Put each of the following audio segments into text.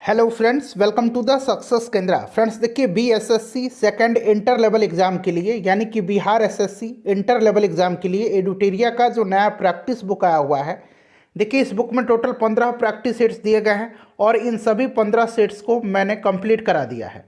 Hello friends, welcome to the success Kendra. Friends देखिए, BSSC second inter level exam के लिए यानी कि Bihar SSC inter level exam के लिए एडुटेरिया का जो नया प्रैक्टिस बुक आया हुआ है। देखिए, इस बुक में टोटल 15 प्रैक्टिस सेट्स दिए गए हैं और इन सभी 15 सेट्स को मैंने कंप्लीट करा दिया है।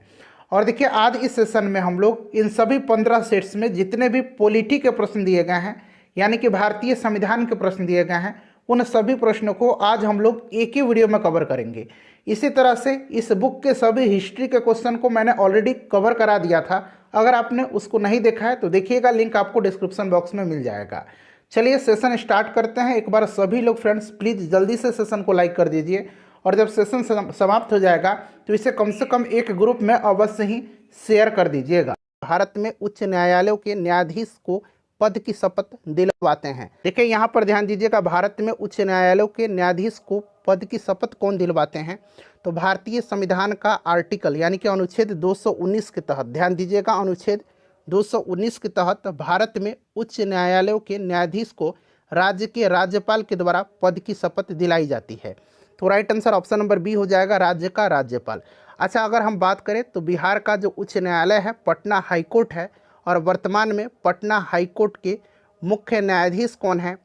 और देखिए, आज इस सेशन में हम लोग इन सभी 15 सेट्स में जितने भी पॉलिटी के प्रश्न दिए गए हैं यानी कि भारतीय संविधान के प्रश्न दिए गए हैं, उन सभी प्रश्नों को आज हम लोग एक ही वीडियो में कवर करेंगे। इसी तरह से इस बुक के सभी हिस्ट्री के क्वेश्चन को मैंने ऑलरेडी कवर करा दिया था। अगर आपने उसको नहीं देखा है तो देखिएगा, लिंक आपको डिस्क्रिप्शन बॉक्स में मिल जाएगा। चलिए सेशन स्टार्ट करते हैं। एक बार सभी लोग फ्रेंड्स प्लीज़ जल्दी से सेशन को लाइक कर दीजिए और जब सेशन समाप्त हो जाएगा तो इसे कम से कम एक ग्रुप में अवश्य ही शेयर कर दीजिएगा। भारत में उच्च न्यायालयों के न्यायाधीश को पद की शपथ दिलवाते हैं। देखिए, यहाँ पर ध्यान दीजिएगा, भारत में उच्च न्यायालयों के न्यायाधीश को पद की शपथ कौन दिलवाते हैं? तो भारतीय संविधान का आर्टिकल यानी कि अनुच्छेद 219 के तहत, ध्यान दीजिएगा, अनुच्छेद 219 के तहत भारत में उच्च न्यायालयों के न्यायाधीश को राज्य के राज्यपाल के द्वारा पद की शपथ दिलाई जाती है। तो right answer option number B हो जाएगा, राज्य का राज्यपाल। अच्छा, अगर हम बात करें तो बिहार का जो उच्च न्यायालय है पटना हाईकोर्ट है और वर्तमान में पटना हाईकोर्ट के मुख्य न्यायाधीश कौन है?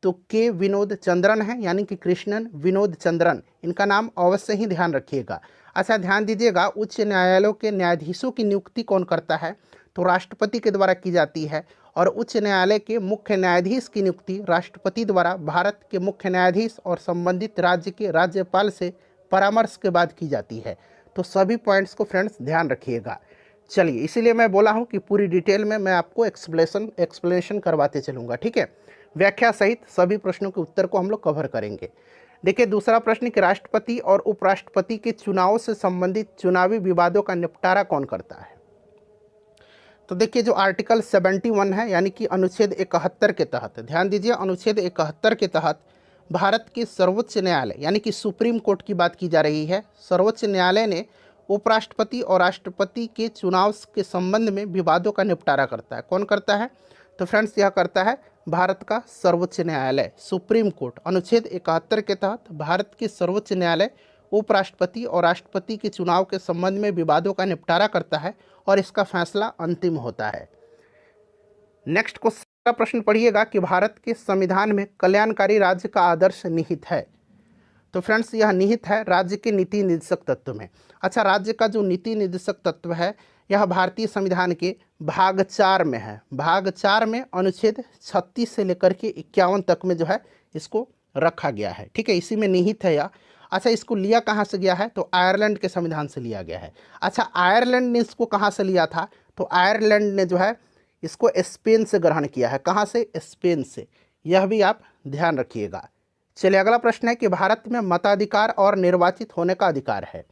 तो के विनोद चंद्रन है, यानी कि कृष्णन विनोद चंद्रन। इनका नाम अवश्य ही ध्यान रखिएगा। अच्छा, ध्यान दीजिएगा, उच्च न्यायालयों के न्यायाधीशों की नियुक्ति कौन करता है? तो राष्ट्रपति के द्वारा की जाती है और उच्च न्यायालय के मुख्य न्यायाधीश की नियुक्ति राष्ट्रपति द्वारा भारत के मुख्य न्यायाधीश और संबंधित राज्य के राज्यपाल से परामर्श के बाद की जाती है। तो सभी पॉइंट्स को फ्रेंड्स ध्यान रखिएगा। चलिए, इसीलिए मैं बोला हूँ कि पूरी डिटेल में मैं आपको एक्सप्लेनेशन करवाते चलूँगा, ठीक है। व्याख्या सहित सभी प्रश्नों के उत्तर को हम लोग कवर करेंगे। देखिए, दूसरा प्रश्न कि राष्ट्रपति और उपराष्ट्रपति के चुनाव से संबंधित चुनावी विवादों का निपटारा कौन करता है? तो देखिए, जो आर्टिकल 71 है यानी कि अनुच्छेद 71 के तहत, ध्यान दीजिए, अनुच्छेद 71 के तहत भारत के सर्वोच्च न्यायालय यानी कि सुप्रीम कोर्ट की बात की जा रही है। सर्वोच्च न्यायालय ने उपराष्ट्रपति और राष्ट्रपति के चुनाव के संबंध में विवादों का निपटारा करता है। कौन करता है? तो फ्रेंड्स, यह करता है भारत का सर्वोच्च न्यायालय, सुप्रीम कोर्ट। अनुच्छेद 71 के तहत भारत के सर्वोच्च न्यायालय उपराष्ट्रपति और राष्ट्रपति के चुनाव के संबंध में विवादों का निपटारा करता है और इसका फैसला अंतिम होता है। नेक्स्ट क्वेश्चन का प्रश्न पढ़िएगा कि भारत के संविधान में कल्याणकारी राज्य का आदर्श निहित है। तो फ्रेंड्स, यह निहित है राज्य के नीति निर्देशक तत्व में। अच्छा, राज्य का जो नीति निर्देशक तत्व है यह भारतीय संविधान के भाग 4 में है। भाग 4 में अनुच्छेद 36 से लेकर के 51 तक में जो है इसको रखा गया है, ठीक है। इसी में निहित है यह। अच्छा, इसको लिया कहाँ से गया है? तो आयरलैंड के संविधान से लिया गया है। अच्छा, आयरलैंड ने इसको कहाँ से लिया था? तो आयरलैंड ने जो है इसको स्पेन से ग्रहण किया है। कहाँ से? स्पेन से। यह भी आप ध्यान रखिएगा। चलिए, अगला प्रश्न है कि भारत में मताधिकार और निर्वाचित होने का अधिकार है।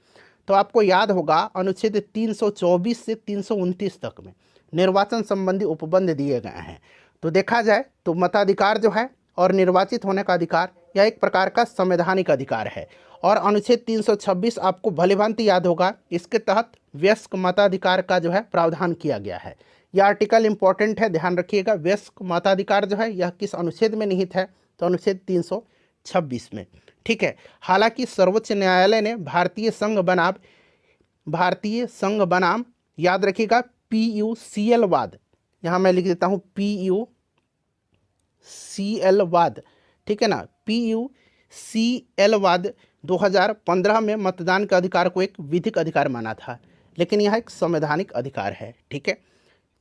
तो आपको याद होगा, अनुच्छेद 324 से 329 तक में निर्वाचन संबंधी उपबंध दिए गए हैं। तो देखा जाए तो मताधिकार जो है और निर्वाचित होने का अधिकार यह एक प्रकार का संवैधानिक अधिकार है। और अनुच्छेद 326 आपको भलीभांति याद होगा, इसके तहत वयस्क मताधिकार का जो है प्रावधान किया गया है। यह आर्टिकल इंपॉर्टेंट है, ध्यान रखिएगा। वयस्क मताधिकार जो है यह किस अनुच्छेद में निहित है? तो अनुच्छेद 326 में, ठीक है। हालांकि सर्वोच्च न्यायालय ने भारतीय संघ बनाम याद रखिएगा PUCL वाद, यहाँ मैं लिख देता हूँ PUCL वाद, ठीक है ना। PUCL वाद 2015 में मतदान के अधिकार को एक विधिक अधिकार माना था, लेकिन यह एक संवैधानिक अधिकार है, ठीक है।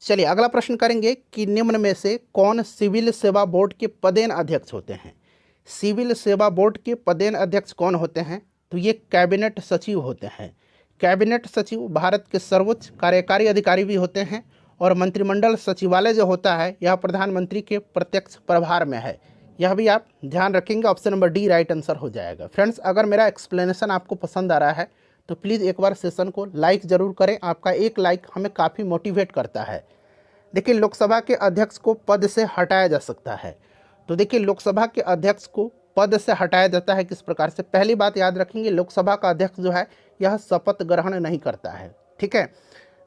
चलिए, अगला प्रश्न करेंगे कि निम्न में से कौन सिविल सेवा बोर्ड के पदेन अध्यक्ष होते हैं? सिविल सेवा बोर्ड के पदेन अध्यक्ष कौन होते हैं? तो ये कैबिनेट सचिव होते हैं। कैबिनेट सचिव भारत के सर्वोच्च कार्यकारी अधिकारी भी होते हैं और मंत्रिमंडल सचिवालय जो होता है यह प्रधानमंत्री के प्रत्यक्ष प्रभार में है। यह भी आप ध्यान रखेंगे। Option number D right answer हो जाएगा। फ्रेंड्स, अगर मेरा एक्सप्लेनेशन आपको पसंद आ रहा है तो प्लीज़ एक बार सेशन को लाइक ज़रूर करें। आपका एक लाइक हमें काफ़ी मोटिवेट करता है। देखिए, लोकसभा के अध्यक्ष को पद से हटाया जा सकता है। तो देखिए, लोकसभा के अध्यक्ष को पद से हटाया जाता है किस प्रकार से? पहली बात याद रखेंगे, लोकसभा का अध्यक्ष जो है यह शपथ ग्रहण नहीं करता है, ठीक है,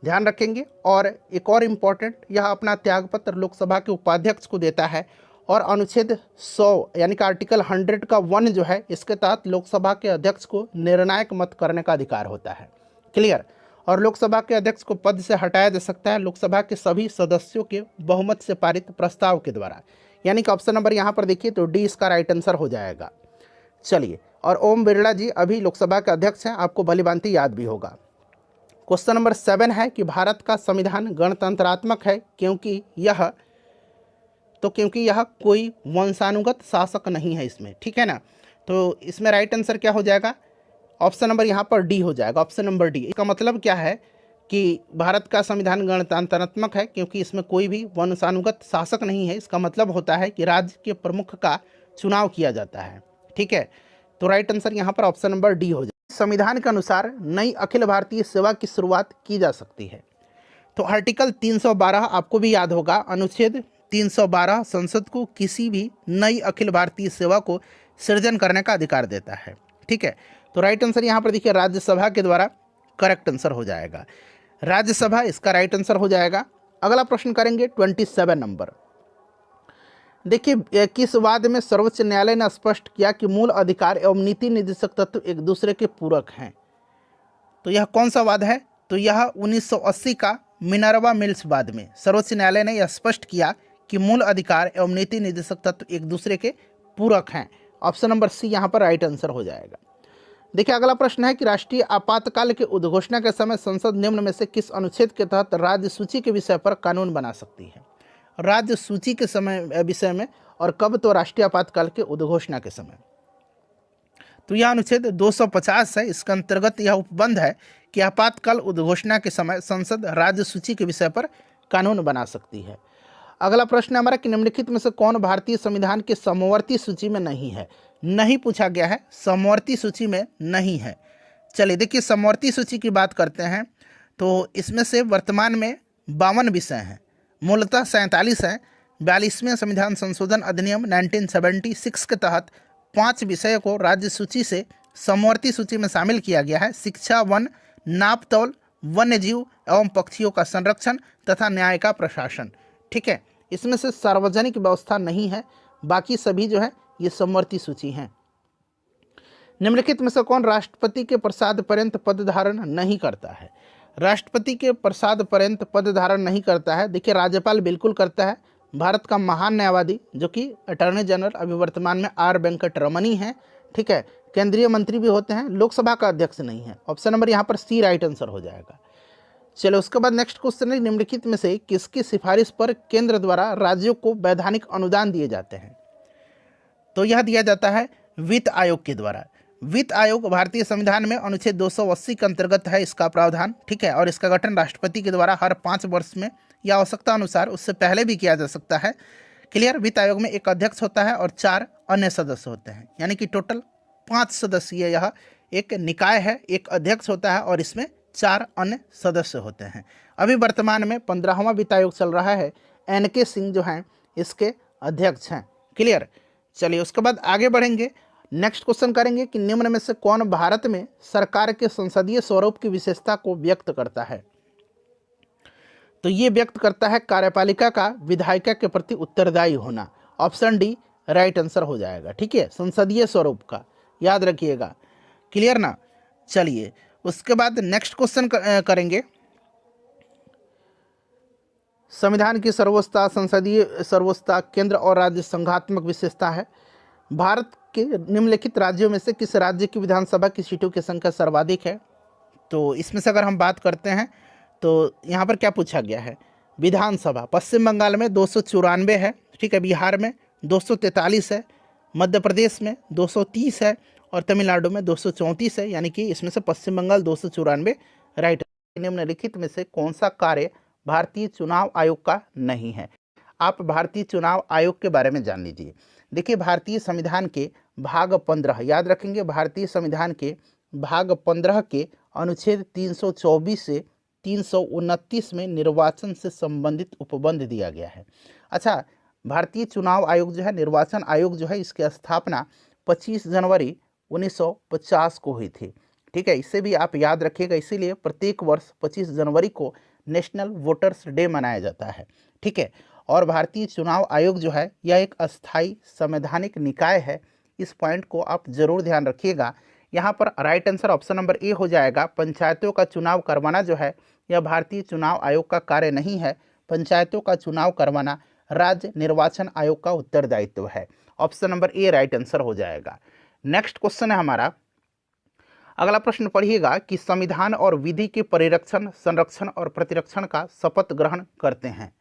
ध्यान रखेंगे। और एक और इम्पॉर्टेंट, यह अपना त्यागपत्र लोकसभा के उपाध्यक्ष को देता है और अनुच्छेद 100 यानी कि आर्टिकल 100 का 1 जो है, इसके तहत लोकसभा के अध्यक्ष को निर्णायक मत करने का अधिकार होता है। क्लियर। और लोकसभा के अध्यक्ष को पद से हटाया जा सकता है लोकसभा के सभी सदस्यों के बहुमत से पारित प्रस्ताव के द्वारा। यानी कि ऑप्शन नंबर यहाँ पर देखिए तो डी इसका राइट आंसर हो जाएगा। चलिए, और ओम बिरला जी अभी लोकसभा के अध्यक्ष हैं, आपको भली भांति याद भी होगा। क्वेश्चन नंबर 7 है कि भारत का संविधान गणतंत्रात्मक है क्योंकि यह कोई वंशानुगत शासक नहीं है इसमें, ठीक है ना। तो इसमें राइट आंसर क्या हो जाएगा, ऑप्शन नंबर यहाँ पर डी हो जाएगा, ऑप्शन नंबर डी। इसका मतलब क्या है कि भारत का संविधान गणतंत्रात्मक है क्योंकि इसमें कोई भी वंशानुगत शासक नहीं है। इसका मतलब होता है कि राज्य के प्रमुख का चुनाव किया जाता है, ठीक है। तो राइट आंसर यहाँ पर ऑप्शन नंबर डी हो जाएगा। संविधान के अनुसार नई अखिल भारतीय सेवा की शुरुआत की जा सकती है। तो आर्टिकल 312 आपको भी याद होगा, अनुच्छेद 312 संसद को किसी भी नई अखिल भारतीय सेवा को सृजन करने का अधिकार देता है, ठीक है। तो राइट आंसर यहाँ पर देखिए राज्यसभा के द्वारा करेक्ट आंसर हो जाएगा, राज्यसभा इसका राइट आंसर हो जाएगा। अगला प्रश्न करेंगे 27 नंबर। देखिए किस वाद में सर्वोच्च न्यायालय ने स्पष्ट किया कि मूल अधिकार एवं नीति निर्देशक तत्व एक दूसरे के पूरक हैं। तो यह कौन सा वाद है, तो यह 1980 का मिनर्वा मिल्स वाद में सर्वोच्च न्यायालय ने यह स्पष्ट किया कि मूल अधिकार एवं नीति निर्देशक तत्व एक दूसरे के पूरक हैं। ऑप्शन नंबर सी यहाँ पर राइट आंसर हो जाएगा। देखिए अगला प्रश्न है कि राष्ट्रीय आपातकाल के उद्घोषणा के समय संसद निम्न में से किस अनुच्छेद के तहत राज्य सूची के विषय पर कानून बना सकती है। राज्य सूची के समय विषय में, और कब, तो राष्ट्रीय आपातकाल के उद्घोषणा के समय। तो यह अनुच्छेद 250 है, इसके अंतर्गत यह उपबंध है कि आपातकाल उद्घोषणा के समय संसद राज्य सूची के विषय पर कानून बना सकती है। अगला प्रश्न हमारा कि निम्नलिखित में से कौन भारतीय संविधान के समवर्ती सूची में नहीं है। नहीं पूछा गया है, समवर्ती सूची में नहीं है। चलिए देखिए समवर्ती सूची की बात करते हैं तो इसमें से वर्तमान में 52 विषय हैं, मूलतः 47 हैं। 42वें संविधान संशोधन अधिनियम 1976 के तहत 5 विषयों को राज्य सूची से समवर्ती सूची में शामिल किया गया है। शिक्षा, वन, नापतौल, वन्य जीव एवं पक्षियों का संरक्षण तथा न्याय का प्रशासन, ठीक है। इसमें से सार्वजनिक व्यवस्था नहीं है, बाकी सभी जो है ये समवर्ती सूची हैं। निम्नलिखित में से कौन राष्ट्रपति के प्रसाद पर्यंत पद धारण नहीं करता है। राष्ट्रपति के प्रसाद पर्यंत पद धारण नहीं करता है। देखिए राज्यपाल बिल्कुल करता है, भारत का महान न्यायवादी जो कि अटॉर्नी जनरल अभी वर्तमान में आर वेंकट रमनी हैं, ठीक है। केंद्रीय मंत्री भी होते हैं, लोकसभा का अध्यक्ष नहीं है। ऑप्शन नंबर यहाँ पर सी राइट आंसर हो जाएगा। चलो उसके बाद नेक्स्ट क्वेश्चन है निम्नलिखित में से किसकी सिफारिश पर केंद्र द्वारा राज्यों को वैधानिक अनुदान दिए जाते हैं। तो यह दिया जाता है वित्त आयोग के द्वारा। वित्त आयोग भारतीय संविधान में अनुच्छेद 280 के अंतर्गत है इसका प्रावधान, ठीक है। और इसका गठन राष्ट्रपति के द्वारा हर 5 वर्ष में या आवश्यकता अनुसार उससे पहले भी किया जा सकता है। क्लियर। वित्त आयोग में एक अध्यक्ष होता है और 4 अन्य सदस्य होते हैं, यानी कि टोटल 5 सदस्यीय यह एक निकाय है। एक अध्यक्ष होता है और इसमें 4 अन्य सदस्य होते हैं। अभी वर्तमान में 15वां वित्त आयोग चल रहा है, NK सिंह जो हैं इसके अध्यक्ष हैं। क्लियर। चलिए उसके बाद आगे बढ़ेंगे, नेक्स्ट क्वेश्चन करेंगे कि निम्न में से कौन भारत में सरकार के संसदीय स्वरूप की विशेषता को व्यक्त करता है। तो ये व्यक्त करता है कार्यपालिका का विधायिका के प्रति उत्तरदायी होना। ऑप्शन डी राइट आंसर हो जाएगा, ठीक है। संसदीय स्वरूप का याद रखिएगा। क्लियर ना। चलिए उसके बाद नेक्स्ट क्वेश्चन करेंगे संविधान की सर्वोच्चता, संसदीय सर्वोच्चता, केंद्र और राज्य संघात्मक विशेषता है। भारत के निम्नलिखित राज्यों में से किस राज्य की विधानसभा की सीटों की संख्या सर्वाधिक है। तो इसमें से अगर हम बात करते हैं तो यहाँ पर क्या पूछा गया है, विधानसभा पश्चिम बंगाल में 294 है, ठीक है। बिहार में 243 है, मध्य प्रदेश में 230 है और तमिलनाडु में 234 है, यानी कि इसमें से पश्चिम बंगाल 294 राइट। निम्नलिखित में से कौन सा कार्य भारतीय चुनाव आयोग का नहीं है। आप भारतीय चुनाव आयोग के बारे में जान लीजिए। देखिए भारतीय संविधान के भाग 15, याद रखेंगे, भारतीय संविधान के भाग 15 के अनुच्छेद 324 से 329 में निर्वाचन से संबंधित उपबंध दिया गया है। अच्छा, भारतीय चुनाव आयोग जो है, निर्वाचन आयोग जो है, इसकी स्थापना 25 जनवरी 1950 को हुई थी, ठीक है। इसे भी आप याद रखिएगा, इसीलिए प्रत्येक वर्ष 25 जनवरी को नेशनल वोटर्स डे मनाया जाता है, ठीक है। और भारतीय चुनाव आयोग जो है यह एक अस्थायी संवैधानिक निकाय है। इस पॉइंट को आप जरूर ध्यान रखिएगा। यहाँ पर right answer option number A हो जाएगा। पंचायतों का चुनाव करवाना जो है यह भारतीय चुनाव आयोग का कार्य नहीं है। पंचायतों का चुनाव करवाना राज्य निर्वाचन आयोग का उत्तरदायित्व है। Option number A right answer हो जाएगा। नेक्स्ट क्वेश्चन है हमारा, अगला प्रश्न पढ़िएगा कि संविधान और विधि के परिरक्षण, संरक्षण और प्रतिरक्षण का शपथ ग्रहण करते हैं।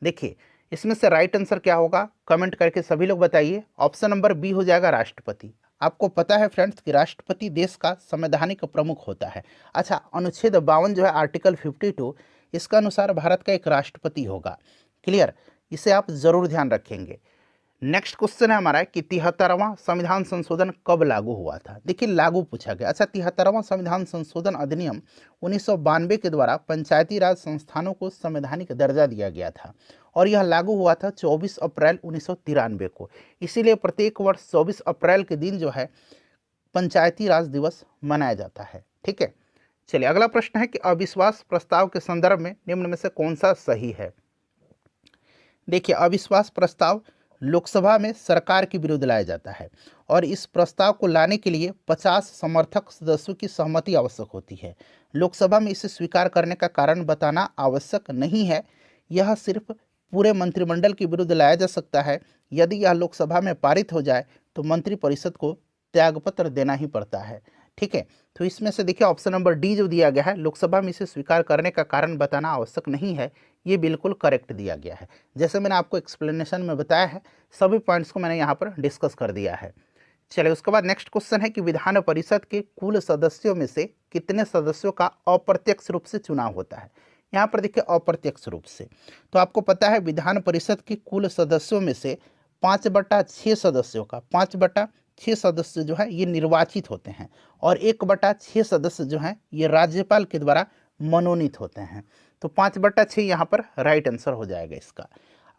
देखिए इसमें से राइट आंसर क्या होगा, कमेंट करके सभी लोग बताइए। ऑप्शन नंबर बी हो जाएगा राष्ट्रपति। आपको पता है फ्रेंड्स कि राष्ट्रपति देश का संवैधानिक प्रमुख होता है। अच्छा, अनुच्छेद 52 जो है आर्टिकल 52, इसका अनुसार भारत का एक राष्ट्रपति होगा। क्लियर, इसे आप जरूर ध्यान रखेंगे। नेक्स्ट क्वेश्चन है हमारा कि 73वां संविधान संशोधन कब लागू हुआ था। देखिए लागू पूछा गया। अच्छा, 73वां संविधान संशोधन अधिनियम 1992 के द्वारा पंचायती राज संस्थानों को संवैधानिक दर्जा दिया गया था और यह लागू हुआ था 24 अप्रैल 1993 को। इसीलिए प्रत्येक वर्ष 24 अप्रैल के दिन जो है पंचायती राज दिवस मनाया जाता है। ठीक है, चलिए अगला प्रश्न है कि अविश्वास प्रस्ताव के संदर्भ में निम्न में से कौन सा सही है। देखिए अविश्वास प्रस्ताव लोकसभा में सरकार के विरुद्ध लाया जाता है और इस प्रस्ताव को लाने के लिए 50 समर्थक सदस्यों की सहमति आवश्यक होती है। लोकसभा में इसे स्वीकार करने का कारण बताना आवश्यक नहीं है। यह सिर्फ पूरे मंत्रिमंडल के विरुद्ध लाया जा सकता है। यदि यह लोकसभा में पारित हो जाए तो मंत्रिपरिषद को त्यागपत्र देना ही पड़ता है। ठीक है, तो इसमें से देखिए ऑप्शन नंबर डी जो दिया गया है, लोकसभा में इसे स्वीकार करने का कारण बताना आवश्यक नहीं है, ये बिल्कुल करेक्ट दिया गया है। जैसे मैंने आपको एक्सप्लेनेशन में बताया है, सभी पॉइंट्स को मैंने यहाँ पर डिस्कस कर दिया है। चलिए उसके बाद नेक्स्ट क्वेश्चन है कि विधान परिषद के कुल सदस्यों में से कितने सदस्यों का अप्रत्यक्ष रूप से चुनाव होता है। यहाँ पर देखिए अप्रत्यक्ष रूप से, तो आपको पता है विधान परिषद के कुल सदस्यों में से 5/6 सदस्यों का 5/6 सदस्य जो है ये निर्वाचित होते हैं और 1/6 सदस्य जो हैं ये राज्यपाल के द्वारा मनोनीत होते हैं। तो 5/6 यहाँ पर राइट आंसर हो जाएगा इसका।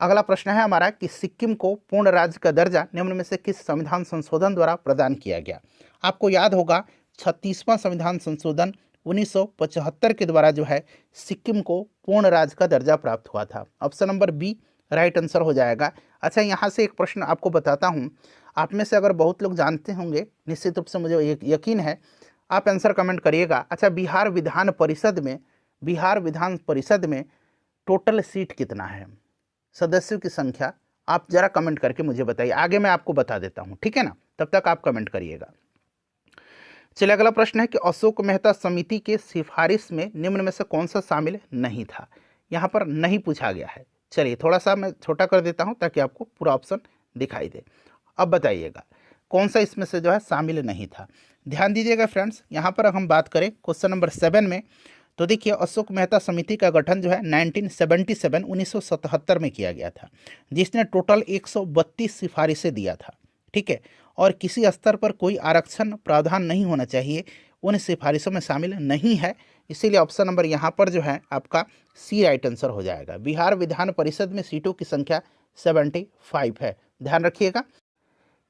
अगला प्रश्न है हमारा कि सिक्किम को पूर्ण राज्य का दर्जा निम्न में से किस संविधान संशोधन द्वारा प्रदान किया गया। आपको याद होगा 36वां संविधान संशोधन 1975 के द्वारा जो है सिक्किम को पूर्ण राज्य का दर्जा प्राप्त हुआ था। Option number B right answer हो जाएगा। अच्छा, यहाँ से एक प्रश्न आपको बताता हूँ, आप में से अगर बहुत लोग जानते होंगे, निश्चित रूप से मुझे यकीन है, आप आंसर कमेंट करिएगा। अच्छा, बिहार विधान परिषद में टोटल सीट कितना है, सदस्यों की संख्या, आप जरा कमेंट करके मुझे बताइए। आगे मैं आपको बता देता हूँ, ठीक है ना, तब तक आप कमेंट करिएगा। चलिए अगला प्रश्न है कि अशोक मेहता समिति के सिफारिश में निम्न में से कौन सा शामिल नहीं था। यहाँ पर नहीं पूछा गया है। चलिए थोड़ा सा मैं छोटा कर देता हूँ ताकि आपको पूरा ऑप्शन दिखाई दे। अब बताइएगा कौन सा इसमें से जो है शामिल नहीं था। ध्यान दीजिएगा फ्रेंड्स, यहाँ पर हम बात करें क्वेश्चन नंबर 7 में, तो देखिए अशोक मेहता समिति का गठन जो है 1977 में किया गया था, जिसने टोटल 132 सिफारिशें दिया था। ठीक है, और किसी स्तर पर कोई आरक्षण प्रावधान नहीं होना चाहिए, उन सिफारिशों में शामिल नहीं है। इसीलिए ऑप्शन नंबर यहाँ पर जो है आपका सी राइट आंसर हो जाएगा। बिहार विधान परिषद में सीटों की संख्या 75 है। ध्यान रखिएगा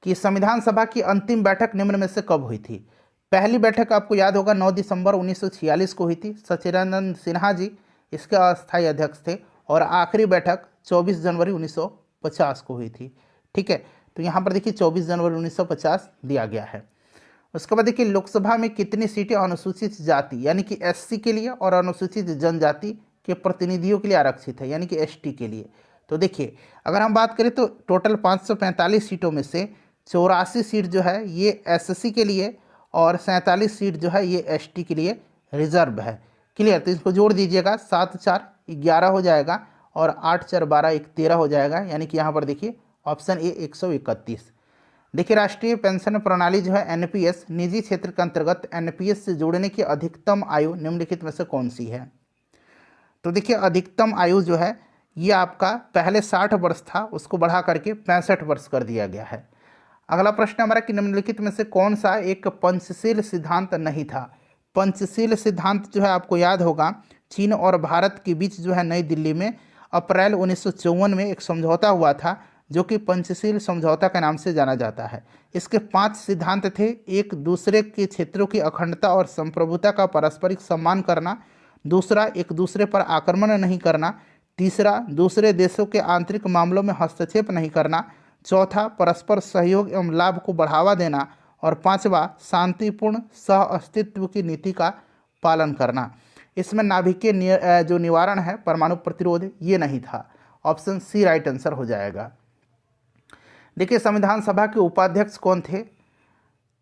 कि संविधान सभा की अंतिम बैठक निम्न में से कब हुई थी। पहली बैठक आपको याद होगा 9 दिसंबर 1946 को हुई थी। सचिदानंद सिन्हा जी इसके अस्थायी अध्यक्ष थे और आखिरी बैठक 24 जनवरी 1950 को हुई थी। ठीक है, तो यहाँ पर देखिए 24 जनवरी 1950 दिया गया है। उसके बाद देखिए लोकसभा में कितनी सीटें अनुसूचित जाति यानी कि एससी के लिए और अनुसूचित जनजाति के प्रतिनिधियों के लिए आरक्षित है यानी कि एसटी के लिए। तो देखिए अगर हम बात करें तो टोटल 545 सीटों में से 84 सीट जो है ये एससी के लिए और 47 सीट जो है ये एसटी के लिए रिजर्व है। क्लियर, तो इसको जोड़ दीजिएगा, 7 4 11 हो जाएगा और 8 4 12 1 13 हो जाएगा, यानी कि यहाँ पर देखिए ऑप्शन ए 131। देखिए राष्ट्रीय पेंशन प्रणाली जो है एनपीएस निजी क्षेत्र के अंतर्गत एनपीएस से जोड़ने की अधिकतम आयु निम्नलिखित में से कौन सी है। तो देखिए अधिकतम आयु जो है ये आपका पहले 60 वर्ष था, उसको बढ़ा करके 65 वर्ष कर दिया गया है। अगला प्रश्न हमारा कि निम्नलिखित में से कौन सा एक पंचशील सिद्धांत नहीं था। पंचशील सिद्धांत जो है आपको याद होगा चीन और भारत के बीच जो है नई दिल्ली में अप्रैल 1954 में एक समझौता हुआ था जो कि पंचशील समझौता के नाम से जाना जाता है। इसके 5 सिद्धांत थे। एक, दूसरे के क्षेत्रों की अखंडता और संप्रभुता का पारस्परिक सम्मान करना। दूसरा, एक दूसरे पर आक्रमण नहीं करना। तीसरा, दूसरे देशों के आंतरिक मामलों में हस्तक्षेप नहीं करना। चौथा, परस्पर सहयोग एवं लाभ को बढ़ावा देना। और पांचवा, शांतिपूर्ण सह अस्तित्व की नीति का पालन करना। इसमें नाभिकीय जो निवारण है, परमाणु प्रतिरोध, ये नहीं था। ऑप्शन सी राइट आंसर हो जाएगा। देखिए, संविधान सभा के उपाध्यक्ष कौन थे?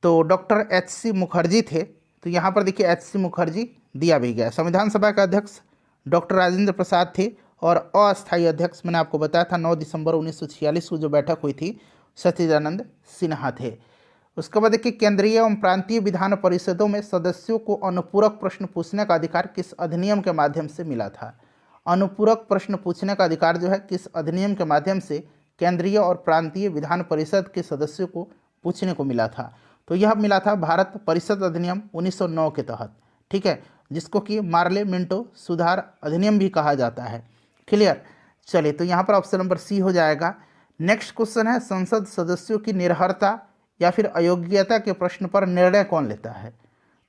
तो डॉक्टर एच.सी. मुखर्जी थे। तो यहाँ पर देखिए एच.सी. मुखर्जी दिया भी गया। संविधान सभा का अध्यक्ष डॉक्टर राजेंद्र प्रसाद थे और अस्थायी अध्यक्ष मैंने आपको बताया था 9 दिसंबर 1946 को जो बैठक हुई थी, सच्चिदानंद सिन्हा थे। उसके बाद देखिए, केंद्रीय एवं प्रांतीय विधान परिषदों में सदस्यों को अनुपूरक प्रश्न पूछने का अधिकार किस अधिनियम के माध्यम से मिला था? अनुपूरक प्रश्न पूछने का अधिकार जो है किस अधिनियम के माध्यम से केंद्रीय और प्रांतीय विधान परिषद के सदस्यों को पूछने को मिला था? तो यह मिला था भारत परिषद अधिनियम 1909 के तहत, ठीक है, जिसको कि मार्ले मिंटो सुधार अधिनियम भी कहा जाता है। क्लियर? चलिए, तो यहाँ पर ऑप्शन नंबर सी हो जाएगा। नेक्स्ट क्वेश्चन है, संसद सदस्यों की निर्भरता या फिर अयोग्यता के प्रश्न पर निर्णय कौन लेता है?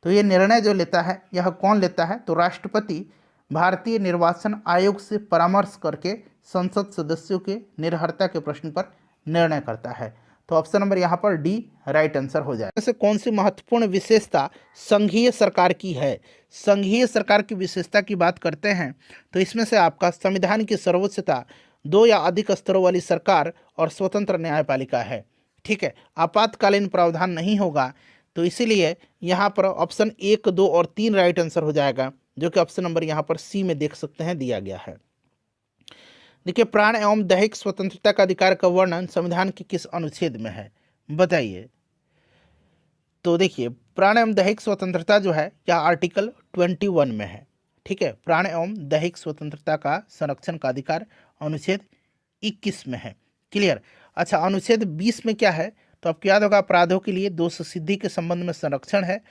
तो ये निर्णय जो लेता है यह कौन लेता है? तो राष्ट्रपति भारतीय निर्वाचन आयोग से परामर्श करके संसद सदस्यों के निर्भरता के प्रश्न पर निर्णय करता है। तो ऑप्शन नंबर यहाँ पर डी राइट आंसर हो जाएगा। ऐसे कौन सी महत्वपूर्ण विशेषता संघीय सरकार की है? संघीय सरकार की विशेषता की बात करते हैं तो इसमें से आपका संविधान की सर्वोच्चता, 2 या अधिक स्तरों वाली सरकार और स्वतंत्र न्यायपालिका है, ठीक है। आपातकालीन प्रावधान नहीं होगा, तो इसीलिए यहाँ पर ऑप्शन 1, 2 और 3 राइट आंसर हो जाएगा, जो कि ऑप्शन नंबर यहाँ पर सी में देख सकते हैं दिया गया है। देखिए, प्राण एवं दैहिक स्वतंत्रता का अधिकार का वर्णन संविधान के किस अनुच्छेद में है? बताइए। तो देखिए, प्राण एवं दैहिक स्वतंत्रता जो है यह आर्टिकल 21 में है, ठीक है। प्राण एवं दैहिक स्वतंत्रता का संरक्षण का अधिकार अनुच्छेद 21 में है। क्लियर? अच्छा, अनुच्छेद 20 में क्या है? तो आपको याद होगा, अपराधों के लिए दोष सिद्धि के संबंध में संरक्षण है।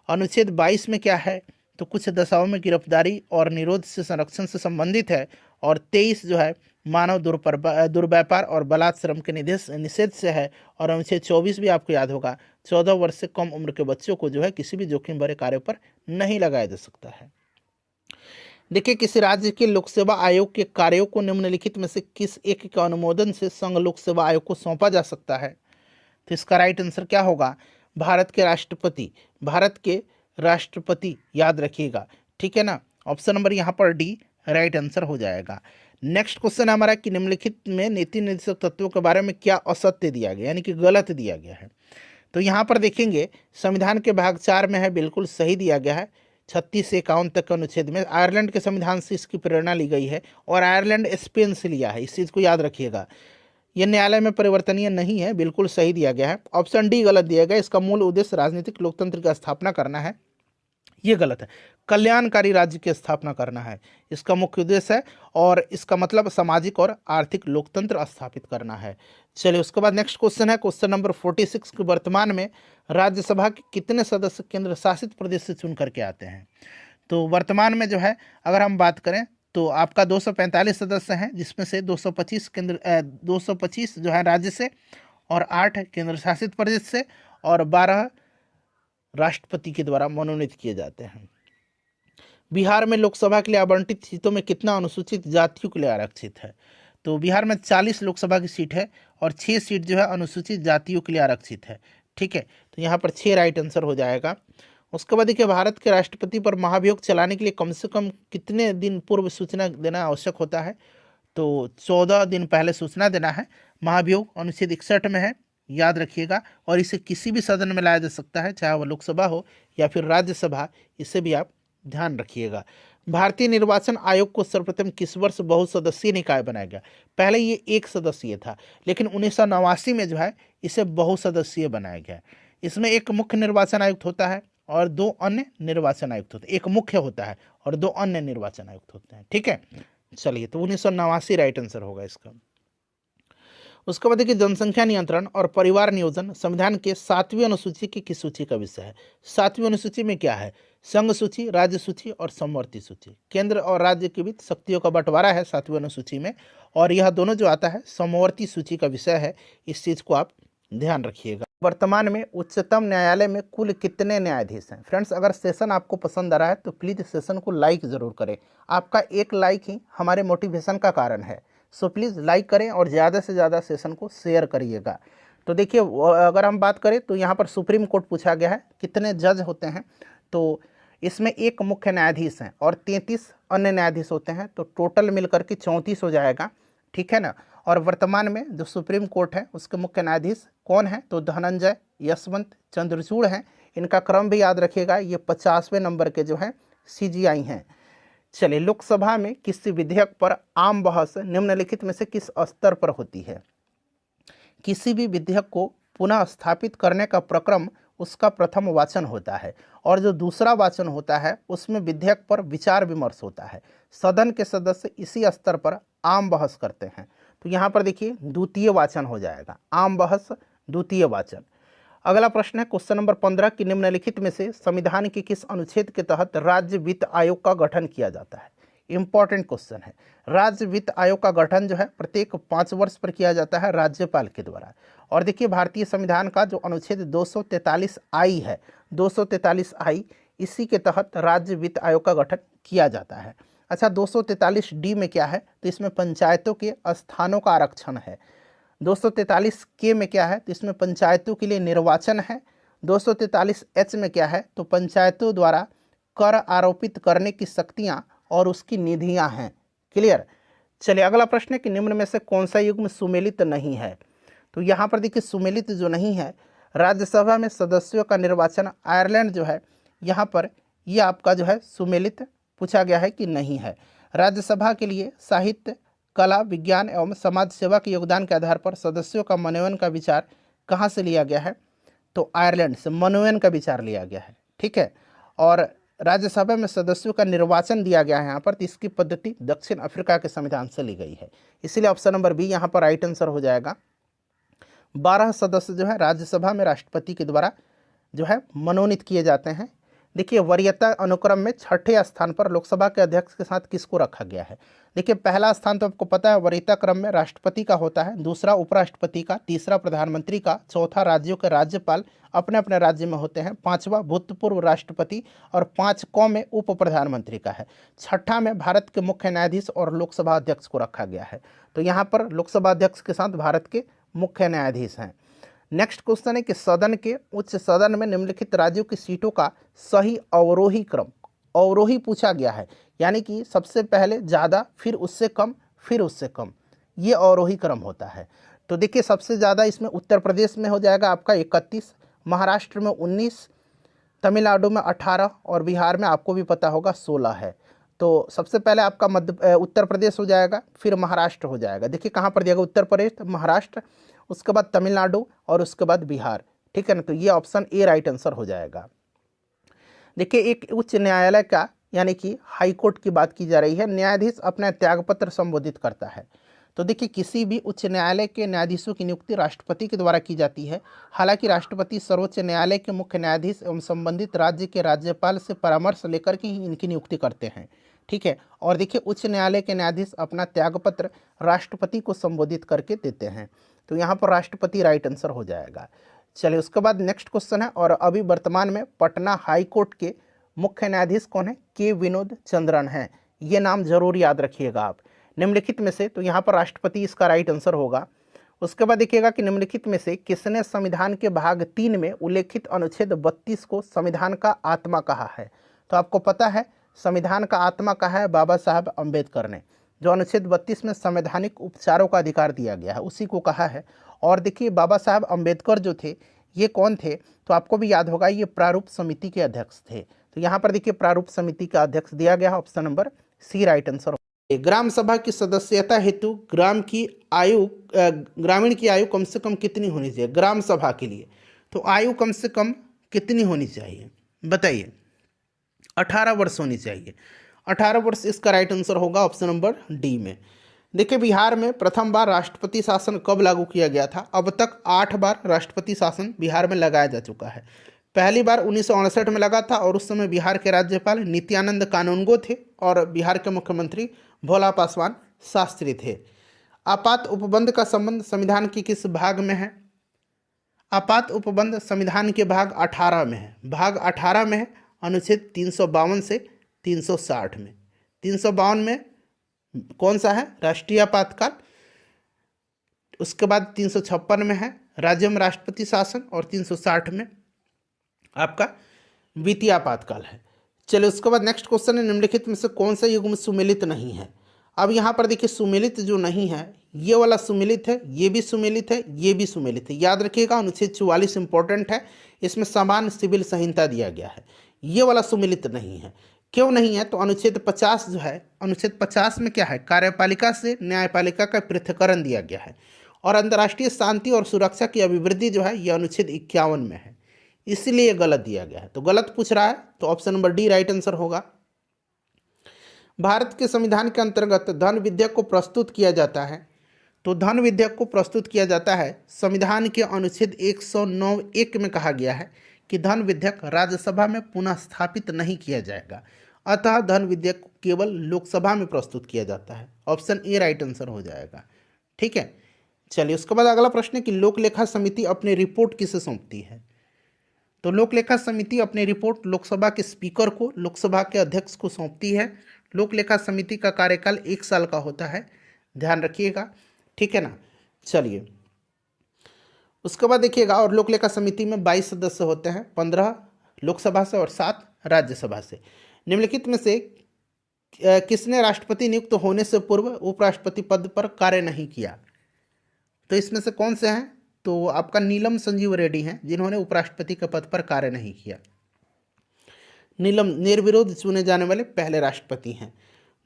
अनुच्छेद 22 में क्या है? तो कुछ दशाओं में गिरफ्तारी और निरोध से संरक्षण से संबंधित है। और 23 जो है मानव दुर्व्यापार और बलात्श्रम के निषेध से है। और अनुच्छेद 24 भी आपको याद होगा, 14 वर्ष से कम उम्र के बच्चों को जो है किसी भी जोखिम भरे कार्य पर नहीं लगाया जा सकता है। देखिए, किसी राज्य के लोक सेवा आयोग के कार्यों को निम्नलिखित में से किस एक के अनुमोदन से संघ लोक सेवा आयोग को सौंपा जा सकता है? तो इसका राइट आंसर क्या होगा? भारत के राष्ट्रपति, भारत के राष्ट्रपति, याद रखिएगा, ठीक है ना। ऑप्शन नंबर यहाँ पर डी राइट आंसर हो जाएगा। नेक्स्ट क्वेश्चन है हमारा कि निम्नलिखित में नीति निर्देशक तत्वों के बारे में क्या असत्य दिया गया, यानी कि गलत दिया गया है? तो यहाँ पर देखेंगे, संविधान के भाग 4 में है, बिल्कुल सही दिया गया है। 36 से 51 तक के अनुच्छेद में आयरलैंड के संविधान से इसकी प्रेरणा ली गई है और आयरलैंड स्पेन से लिया है, इस चीज़ को याद रखिएगा। यह न्यायालय में परिवर्तनीय नहीं है, बिल्कुल सही दिया गया है। ऑप्शन डी गलत दिया गया। इसका मूल उद्देश्य राजनीतिक लोकतंत्र की स्थापना करना है, ये गलत है। कल्याणकारी राज्य की स्थापना करना है इसका मुख्य उद्देश्य है, और इसका मतलब सामाजिक और आर्थिक लोकतंत्र स्थापित करना है। चलिए, उसके बाद नेक्स्ट क्वेश्चन है, क्वेश्चन नंबर 46 के वर्तमान में राज्यसभा के कितने सदस्य केंद्र शासित प्रदेश से चुन करके आते हैं? तो वर्तमान में जो है अगर हम बात करें तो आपका 245 सदस्य हैं, जिसमें से 225 जो है राज्य से और 8 केंद्र शासित प्रदेश से और 12 राष्ट्रपति के द्वारा मनोनीत किए जाते हैं। बिहार में लोकसभा के लिए आवंटित सीटों में कितना अनुसूचित जातियों के लिए आरक्षित है? तो बिहार में 40 लोकसभा की सीट है और 6 सीट जो है अनुसूचित जातियों के लिए आरक्षित है, ठीक है। तो यहाँ पर 6 राइट आंसर हो जाएगा। उसके बाद देखिए, भारत के राष्ट्रपति पर महाभियोग चलाने के लिए कम से कम कितने दिन पूर्व सूचना देना आवश्यक होता है? तो 14 दिन पहले सूचना देना है। महाभियोग अनुच्छेद 61 में है, याद रखिएगा। और इसे किसी भी सदन में लाया जा सकता है, चाहे वह लोकसभा हो या फिर राज्यसभा, इसे भी आप ध्यान रखिएगा। भारतीय निर्वाचन आयोग को सर्वप्रथम किस वर्ष बहुसदस्यीय निकाय बनाया गया? पहले ये 1 सदस्यीय था, लेकिन 1989 में जो है इसे बहुसदस्यीय बनाया गया। इसमें एक मुख्य निर्वाचन आयुक्त होता है और 2 अन्य निर्वाचन आयुक्त होते हैं। एक मुख्य होता है और 2 अन्य निर्वाचन आयुक्त होते हैं, ठीक है। चलिए, तो 1989 राइट आंसर होगा इसका। उसके बाद देखिए, जनसंख्या नियंत्रण और परिवार नियोजन संविधान के 7वीं अनुसूची की किस सूची का विषय है? 7वीं अनुसूची में क्या है? संघ सूची, राज्य सूची और समवर्ती सूची। केंद्र और राज्य के बीच शक्तियों का बंटवारा है 7वीं अनुसूची में, और यह दोनों जो आता है समवर्ती सूची का विषय है। इस चीज को आप ध्यान रखिएगा। वर्तमान में उच्चतम न्यायालय में कुल कितने न्यायाधीश हैं? फ्रेंड्स, अगर सेशन आपको पसंद आ रहा है तो प्लीज़ सेशन को लाइक ज़रूर करें। आपका एक लाइक ही हमारे मोटिवेशन का कारण है। सो प्लीज़ लाइक करें और ज़्यादा से ज़्यादा सेशन को शेयर करिएगा। तो देखिए, अगर हम बात करें तो यहाँ पर सुप्रीम कोर्ट पूछा गया है, कितने जज होते हैं? तो इसमें एक मुख्य न्यायाधीश हैं और 33 अन्य न्यायाधीश होते हैं, तो टोटल मिलकर के 34 हो जाएगा, ठीक है ना। और वर्तमान में जो सुप्रीम कोर्ट है उसके मुख्य न्यायाधीश कौन है? तो धनंजय, यशवंत, चंद्रचूड़ हैं। इनका क्रम भी याद रखिएगा, ये 50वें नंबर के जो हैं CGI हैं। चलिए, लोकसभा में किसी विधेयक पर आम बहस निम्नलिखित में से किस स्तर पर होती है? किसी भी विधेयक को पुनः स्थापित करने का प्रक्रम उसका प्रथम वाचन होता है और जो दूसरा वाचन होता है उसमें विधेयक पर विचार विमर्श होता है। सदन के सदस्य इसी स्तर पर आम बहस करते हैं। तो यहाँ पर देखिए द्वितीय वाचन हो जाएगा, आम बहस द्वितीय वाचन। अगला प्रश्न है क्वेश्चन नंबर 15 कि निम्नलिखित में से संविधान के किस अनुच्छेद के तहत राज्य वित्त आयोग का गठन किया जाता है? इंपॉर्टेंट क्वेश्चन है। राज्य वित्त आयोग का गठन जो है प्रत्येक 5 वर्ष पर किया जाता है राज्यपाल के द्वारा। और देखिए, भारतीय संविधान का जो अनुच्छेद 243I है, 243I, इसी के तहत राज्य वित्त आयोग का गठन किया जाता है। अच्छा, 243D में क्या है? तो इसमें पंचायतों के स्थानों का आरक्षण है। 243K में क्या है? तो इसमें पंचायतों के लिए निर्वाचन है। 243H में क्या है? तो पंचायतों द्वारा कर आरोपित करने की शक्तियां और उसकी निधियां हैं। क्लियर? चलिए, अगला प्रश्न है कि निम्न में से कौन सा युग्म सुमेलित नहीं है? तो यहाँ पर देखिए, सुमेलित जो नहीं है, राज्यसभा में सदस्यों का निर्वाचन आयरलैंड जो है, यहाँ पर ये आपका जो है सुमेलित पूछा गया है कि नहीं है। राज्यसभा के लिए साहित्य, कला, विज्ञान एवं समाज सेवा के योगदान के आधार पर सदस्यों का मनोनयन का विचार कहाँ से लिया गया है? तो आयरलैंड से मनोनयन का विचार लिया गया है, ठीक है। और राज्यसभा में सदस्यों का निर्वाचन दिया गया है यहाँ पर, तो इसकी पद्धति दक्षिण अफ्रीका के संविधान से ली गई है। इसीलिए ऑप्शन नंबर बी यहाँ पर राइट आंसर हो जाएगा। 12 सदस्य जो है राज्यसभा में राष्ट्रपति के द्वारा जो है मनोनीत किए जाते हैं। देखिए, वरीयता अनुक्रम में 6ठे स्थान पर लोकसभा के अध्यक्ष के साथ किसको रखा गया है? देखिए, पहला स्थान तो आपको पता है वरीयता क्रम में राष्ट्रपति का होता है, दूसरा उपराष्ट्रपति का, तीसरा प्रधानमंत्री का, चौथा राज्यों के राज्यपाल अपने अपने राज्य में होते हैं, पांचवा भूतपूर्व राष्ट्रपति और 5 में उप प्रधानमंत्री का है। छठा में भारत के मुख्य न्यायाधीश और लोकसभा अध्यक्ष को रखा गया है। तो यहाँ पर लोकसभा अध्यक्ष के साथ भारत के मुख्य न्यायाधीश हैं। नेक्स्ट क्वेश्चन है कि सदन के उच्च सदन में निम्नलिखित राज्यों की सीटों का सही अवरोही क्रम, अवरोही पूछा गया है, यानी कि सबसे पहले ज़्यादा, फिर उससे कम, फिर उससे कम, ये अवरोही क्रम होता है। तो देखिए, सबसे ज़्यादा इसमें उत्तर प्रदेश में हो जाएगा आपका 31, महाराष्ट्र में 19, तमिलनाडु में 18 और बिहार में आपको भी पता होगा 16 है। तो सबसे पहले आपका उत्तर प्रदेश हो जाएगा, फिर महाराष्ट्र हो जाएगा। देखिए कहाँ पर दिया, उत्तर प्रदेश, महाराष्ट्र, उसके बाद तमिलनाडु और उसके बाद बिहार, ठीक है ना। तो ये ऑप्शन ए राइट आंसर हो जाएगा। देखिए, एक उच्च न्यायालय का यानी कि हाई कोर्ट की बात की जा रही है, न्यायाधीश अपना त्यागपत्र संबोधित करता है। तो देखिए, किसी भी उच्च न्यायालय के न्यायाधीशों की नियुक्ति राष्ट्रपति के द्वारा की जाती है। हालांकि राष्ट्रपति सर्वोच्च न्यायालय के मुख्य न्यायाधीश एवं संबंधित राज्य के राज्यपाल से परामर्श लेकर के ही इनकी नियुक्ति करते हैं, ठीक है। और देखिए, उच्च न्यायालय के न्यायाधीश अपना त्यागपत्र राष्ट्रपति को संबोधित करके देते हैं। तो यहाँ पर राष्ट्रपति राइट आंसर हो जाएगा। चलिए, उसके बाद नेक्स्ट क्वेश्चन है, और अभी वर्तमान में पटना हाई कोर्ट के मुख्य न्यायाधीश कौन है? के विनोद चंद्रन हैं। ये नाम जरूर याद रखिएगा आप। निम्नलिखित में से, तो यहाँ पर राष्ट्रपति इसका राइट आंसर होगा। उसके बाद देखिएगा कि निम्नलिखित में से किसने संविधान के भाग 3 में उल्लेखित अनुच्छेद 32 को संविधान का आत्मा कहा है? तो आपको पता है संविधान का आत्मा कहा है बाबा साहब अम्बेडकर ने। जो अनुच्छेद 32 में संवैधानिक उपचारों का अधिकार दिया गया है उसी को कहा है। और देखिए, बाबा साहब अम्बेडकर जो थे ये कौन थे? तो आपको भी याद होगा, ये प्रारूप समिति के अध्यक्ष थे। तो यहाँ पर देखिए, प्रारूप समिति का अध्यक्ष दिया गया है, option number C right answer. ग्राम सभा की सदस्यता हेतु ग्रामीण की आयु कम से कम कितनी होनी चाहिए ग्राम सभा के लिए? तो आयु कम से कम कितनी होनी चाहिए बताइए? 18 वर्ष होनी चाहिए। 18 वर्ष इसका राइट आंसर होगा ऑप्शन नंबर डी में। देखिए, बिहार में प्रथम बार राष्ट्रपति शासन कब लागू किया गया था? अब तक 8 बार राष्ट्रपति शासन बिहार में लगाया जा चुका है। पहली बार 1968 में लगा था और उस समय बिहार के राज्यपाल नित्यानंद कानूनगो थे और बिहार के मुख्यमंत्री भोला पासवान शास्त्री थे। आपात उपबंध का संबंध संविधान के किस भाग में है? आपात उपबंध संविधान के भाग 18 में है, भाग 18 में है, अनुच्छेद 352 से 360 में। 352 में कौन सा है? राष्ट्रीय आपातकाल। उसके बाद 356 में है राज्य में राष्ट्रपति शासन, और 360 में आपका वित्तीय आपातकाल है। चलिए उसके बाद नेक्स्ट क्वेश्चन है, निम्नलिखित में से कौन सा युग्म सुमेलित नहीं है? अब यहाँ पर देखिए सुमेलित जो नहीं है, ये वाला सुमेलित है, ये भी सुमेलित है, ये भी सुमेलित है। याद रखिएगा अनुच्छेद 44 इंपॉर्टेंट है, इसमें समान सिविल संहिता दिया गया है। ये वाला सुमेलित नहीं है। क्यों नहीं है? तो अनुच्छेद 50 जो है, अनुच्छेद 50 में क्या है? कार्यपालिका से न्यायपालिका का पृथक्करण दिया गया है। और अंतर्राष्ट्रीय शांति और सुरक्षा की अभिवृद्धि जो है ये अनुच्छेद 51 में है, इसलिए गलत दिया गया है। तो गलत पूछ रहा है, तो option number D right answer होगा। भारत के संविधान के अंतर्गत धन विधेयक को प्रस्तुत किया जाता है, तो धन विधेयक को प्रस्तुत किया जाता है संविधान के अनुच्छेद 109(1) में कहा गया है कि धन विधेयक राज्यसभा में पुनः स्थापित नहीं किया जाएगा, अतः धन विधेयक केवल लोकसभा में प्रस्तुत किया जाता है। ऑप्शन ए राइट आंसर हो जाएगा। ठीक है, चलिए उसके बाद अगला प्रश्न है कि लोक लेखा समिति अपनी रिपोर्ट किसे सौंपती है? तो लोक लेखा समिति अपनी रिपोर्ट लोकसभा के स्पीकर को, लोकसभा के अध्यक्ष को सौंपती है। लोक लेखा समिति का कार्यकाल 1 साल का होता है, ध्यान रखिएगा। ठीक है ना। चलिए उसके बाद देखिएगा, और लोक लेखा समिति में 22 सदस्य होते हैं, 15 लोकसभा से और 7 राज्यसभा से। निम्नलिखित में से किसने राष्ट्रपति नियुक्त होने से पूर्व उपराष्ट्रपति पद पर कार्य नहीं किया? तो इसमें से कौन से हैं? तो आपका नीलम संजीव रेड्डी हैं, जिन्होंने उपराष्ट्रपति के पद पर कार्य नहीं किया। नीलम निर्विरोध चुने जाने वाले पहले राष्ट्रपति हैं।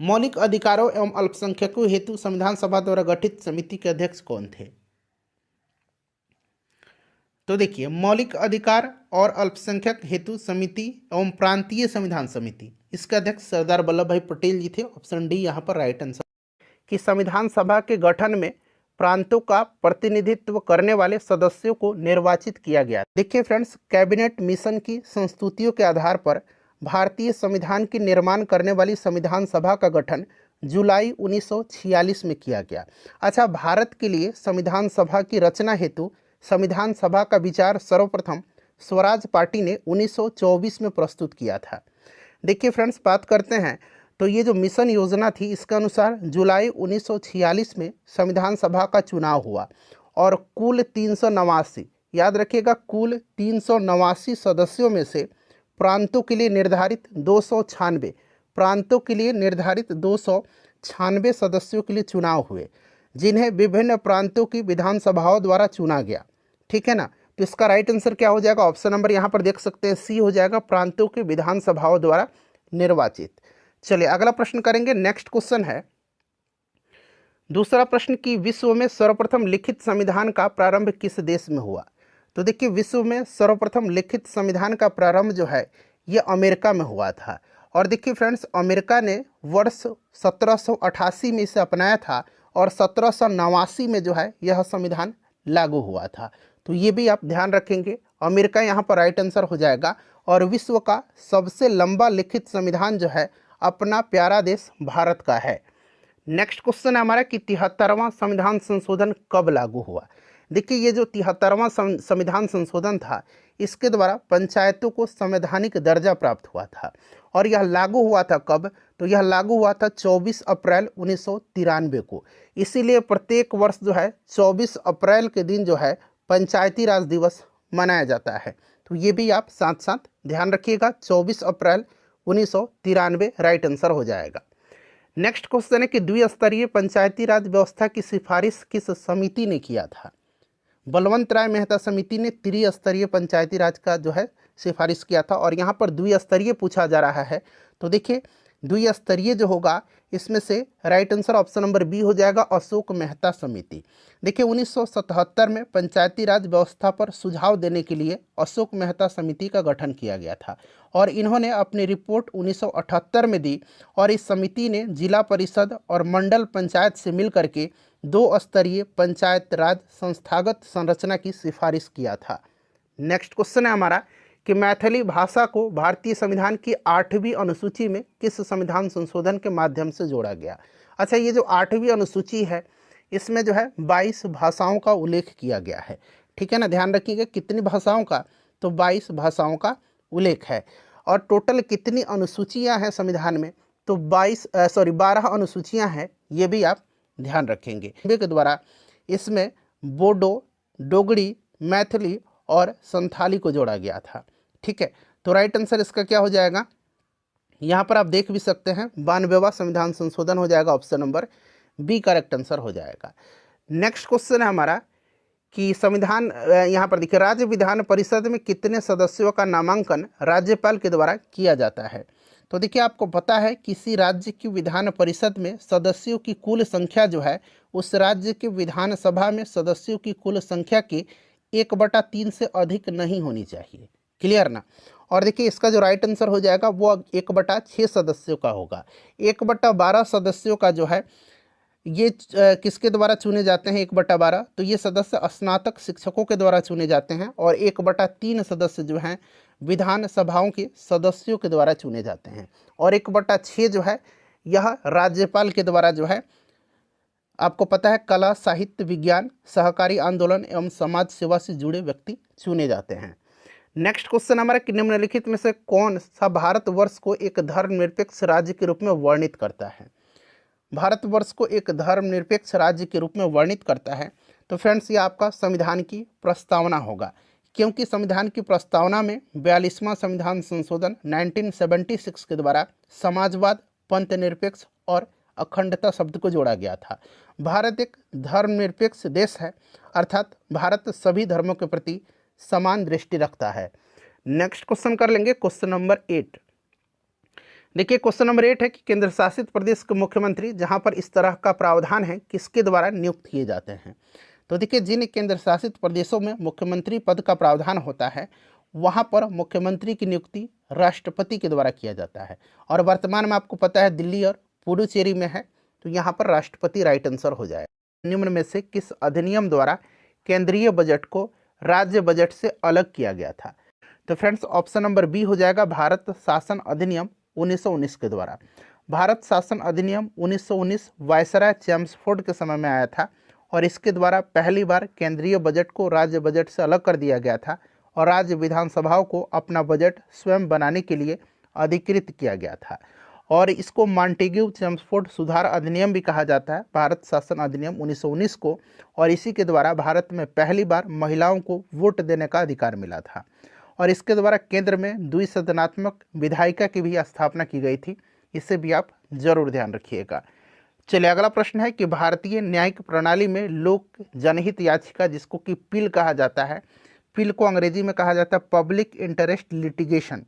मौलिक अधिकारों एवं अल्पसंख्यकों हेतु संविधान सभा द्वारा गठित समिति के अध्यक्ष कौन थे? तो देखिए, मौलिक अधिकार और अल्पसंख्यक हेतु समिति एवं प्रांतीय संविधान समिति, इसके अध्यक्ष सरदार वल्लभ भाई पटेल जी थे। ऑप्शन डी यहाँ पर राइट आंसर। कि संविधान सभा के गठन में प्रांतों का प्रतिनिधित्व करने वाले सदस्यों को निर्वाचित किया गया। देखिए फ्रेंड्स, कैबिनेट मिशन की संस्तुतियों के आधार पर भारतीय संविधान की निर्माण करने वाली संविधान सभा का गठन जुलाई 1946 में किया गया। अच्छा, भारत के लिए संविधान सभा की रचना हेतु संविधान सभा का विचार सर्वप्रथम स्वराज पार्टी ने 1924 में प्रस्तुत किया था। देखिए फ्रेंड्स, बात करते हैं तो ये जो मिशन योजना थी, इसके अनुसार जुलाई 1946 में संविधान सभा का चुनाव हुआ और कुल 389, याद रखिएगा, कुल 389 सदस्यों में से प्रांतों के लिए निर्धारित 296 प्रांतों के लिए निर्धारित 296 सदस्यों के लिए चुनाव हुए, जिन्हें विभिन्न प्रांतों की विधानसभाओं द्वारा चुना गया। ठीक है ना। तो इसका राइट आंसर क्या हो जाएगा? ऑप्शन नंबर यहाँ पर देख सकते हैं, सी हो जाएगा, प्रांतों की विधानसभाओं द्वारा निर्वाचित। चलिए अगला प्रश्न करेंगे। नेक्स्ट क्वेश्चन है दूसरा प्रश्न कि विश्व में सर्वप्रथम लिखित संविधान का प्रारंभ किस देश में हुआ? तो देखिए, विश्व में सर्वप्रथम लिखित संविधान का प्रारंभ जो है ये अमेरिका में हुआ था। और देखिए फ्रेंड्स, अमेरिका ने वर्ष 1788 में इसे अपनाया था और 1789 में जो है यह संविधान लागू हुआ था। तो ये भी आप ध्यान रखेंगे, अमेरिका यहाँ पर राइट आंसर हो जाएगा। और विश्व का सबसे लंबा लिखित संविधान जो है अपना प्यारा देश भारत का है। नेक्स्ट क्वेश्चन है हमारा कि 73वां संविधान संशोधन कब लागू हुआ? देखिए, ये जो 73वां संविधान संशोधन था, इसके द्वारा पंचायतों को संवैधानिक दर्जा प्राप्त हुआ था। और यह लागू हुआ था कब? तो यह लागू हुआ था 24 अप्रैल 1993 को। इसीलिए प्रत्येक वर्ष जो है 24 अप्रैल के दिन जो है पंचायती राज दिवस मनाया जाता है। तो ये भी आप साथ साथ ध्यान रखिएगा, 24 अप्रैल 1993 राइट आंसर हो जाएगा। नेक्स्ट क्वेश्चन है कि द्विस्तरीय पंचायती राज व्यवस्था की सिफारिश किस समिति ने किया था? बलवंत राय मेहता समिति ने त्रिस्तरीय पंचायती राज का जो है सिफारिश किया था। और यहाँ पर द्विस्तरीय पूछा जा रहा है, तो देखिए द्विस्तरीय जो होगा इसमें से right answer option number B हो जाएगा, अशोक मेहता समिति। देखिए 1977 में पंचायती राज व्यवस्था पर सुझाव देने के लिए अशोक मेहता समिति का गठन किया गया था और इन्होंने अपनी रिपोर्ट 1978 में दी। और इस समिति ने जिला परिषद और मंडल पंचायत से मिलकर के 2 स्तरीय पंचायत राज संस्थागत संरचना की सिफारिश किया था। नेक्स्ट क्वेश्चन है हमारा कि मैथिली भाषा को भारतीय संविधान की 8वीं अनुसूची में किस संविधान संशोधन के माध्यम से जोड़ा गया? अच्छा, ये जो 8वीं अनुसूची है इसमें जो है 22 भाषाओं का उल्लेख किया गया है। ठीक है ना, ध्यान रखिएगा कितनी भाषाओं का, तो 22 भाषाओं का उल्लेख है। और टोटल कितनी अनुसूचियां हैं संविधान में, तो 12 अनुसूचियां हैं, ये भी आप ध्यान रखेंगे। के द्वारा इसमें बोडो, डोगरी, मैथिली और संथाली को जोड़ा गया था। ठीक है, तो राइट आंसर इसका क्या हो जाएगा, यहाँ पर आप देख भी सकते हैं 92वां संविधान संशोधन हो जाएगा, option number B correct answer हो जाएगा। नेक्स्ट क्वेश्चन है हमारा कि संविधान, यहाँ पर देखिए, राज्य विधान परिषद में कितने सदस्यों का नामांकन राज्यपाल के द्वारा किया जाता है। तो देखिए, आपको पता है किसी राज्य की विधान परिषद में सदस्यों की कुल संख्या जो है, उस राज्य के विधानसभा में सदस्यों की कुल संख्या के 1/3 से अधिक नहीं होनी चाहिए। क्लियर ना। और देखिए, इसका जो राइट आंसर हो जाएगा वो 1/6 सदस्यों का होगा। 1/12 सदस्यों का जो है ये किसके द्वारा चुने जाते हैं 1/12, तो ये सदस्य स्नातक शिक्षकों के द्वारा चुने जाते हैं। और 1/3 सदस्य जो हैं विधान सभाओं के सदस्यों के द्वारा चुने जाते हैं। और 1/6 जो है यह राज्यपाल के द्वारा जो है, आपको पता है कला, साहित्य, विज्ञान, सहकारी आंदोलन एवं समाज सेवा से जुड़े व्यक्ति चुने जाते हैं। नेक्स्ट क्वेश्चन हमारा कि निम्नलिखित में से कौन सा भारतवर्ष को एक धर्मनिरपेक्ष राज्य के रूप में वर्णित करता है। भारतवर्ष को एक धर्मनिरपेक्ष राज्य के रूप में वर्णित करता है। तो फ्रेंड्स, ये आपका संविधान की प्रस्तावना होगा, क्योंकि संविधान की प्रस्तावना में 42वां संविधान संशोधन 1976 के द्वारा समाजवाद, पंथ निरपेक्ष और अखंडता शब्द को जोड़ा गया था। भारत एक धर्मनिरपेक्ष देश है, अर्थात भारत सभी धर्मों के प्रति समान दृष्टि रखता है। नेक्स्ट क्वेश्चन कर लेंगे, क्वेश्चन नंबर 8। देखिए, क्वेश्चन नंबर 8 है कि केंद्र शासित प्रदेश के मुख्यमंत्री जहां पर इस तरह का प्रावधान है किसके द्वारा नियुक्त किए जाते हैं। तो देखिए, जिन केंद्र शासित प्रदेशों में मुख्यमंत्री पद का प्रावधान होता है वहां पर मुख्यमंत्री की नियुक्ति राष्ट्रपति के द्वारा किया जाता है। और वर्तमान में आपको पता है दिल्ली और पुडुचेरी में है, तो यहाँ पर राष्ट्रपति राइट आंसर हो जाएगा। निम्न में से किस अधिनियम द्वारा केंद्रीय बजट को राज्य बजट से अलग किया गया था। तो फ्रेंड्स, ऑप्शन नंबर बी हो जाएगा, भारत शासन अधिनियम 1919 के द्वारा। भारत शासन अधिनियम 1919 वायसराय चेम्सफोर्ड के समय में आया था और इसके द्वारा पहली बार केंद्रीय बजट को राज्य बजट से अलग कर दिया गया था और राज्य विधानसभाओं को अपना बजट स्वयं बनाने के लिए अधिकृत किया गया था। और इसको मॉन्टेग्यू चेम्सफोर्ड सुधार अधिनियम भी कहा जाता है, भारत शासन अधिनियम 1919 को। और इसी के द्वारा भारत में पहली बार महिलाओं को वोट देने का अधिकार मिला था। और इसके द्वारा केंद्र में द्विसदनात्मक विधायिका की भी स्थापना की गई थी। इसे भी आप जरूर ध्यान रखिएगा। चलिए, अगला प्रश्न है कि भारतीय न्यायिक प्रणाली में लोक जनहित याचिका, जिसको कि पिल कहा जाता है, पिल को अंग्रेजी में कहा जाता है पब्लिक इंटरेस्ट लिटिगेशन,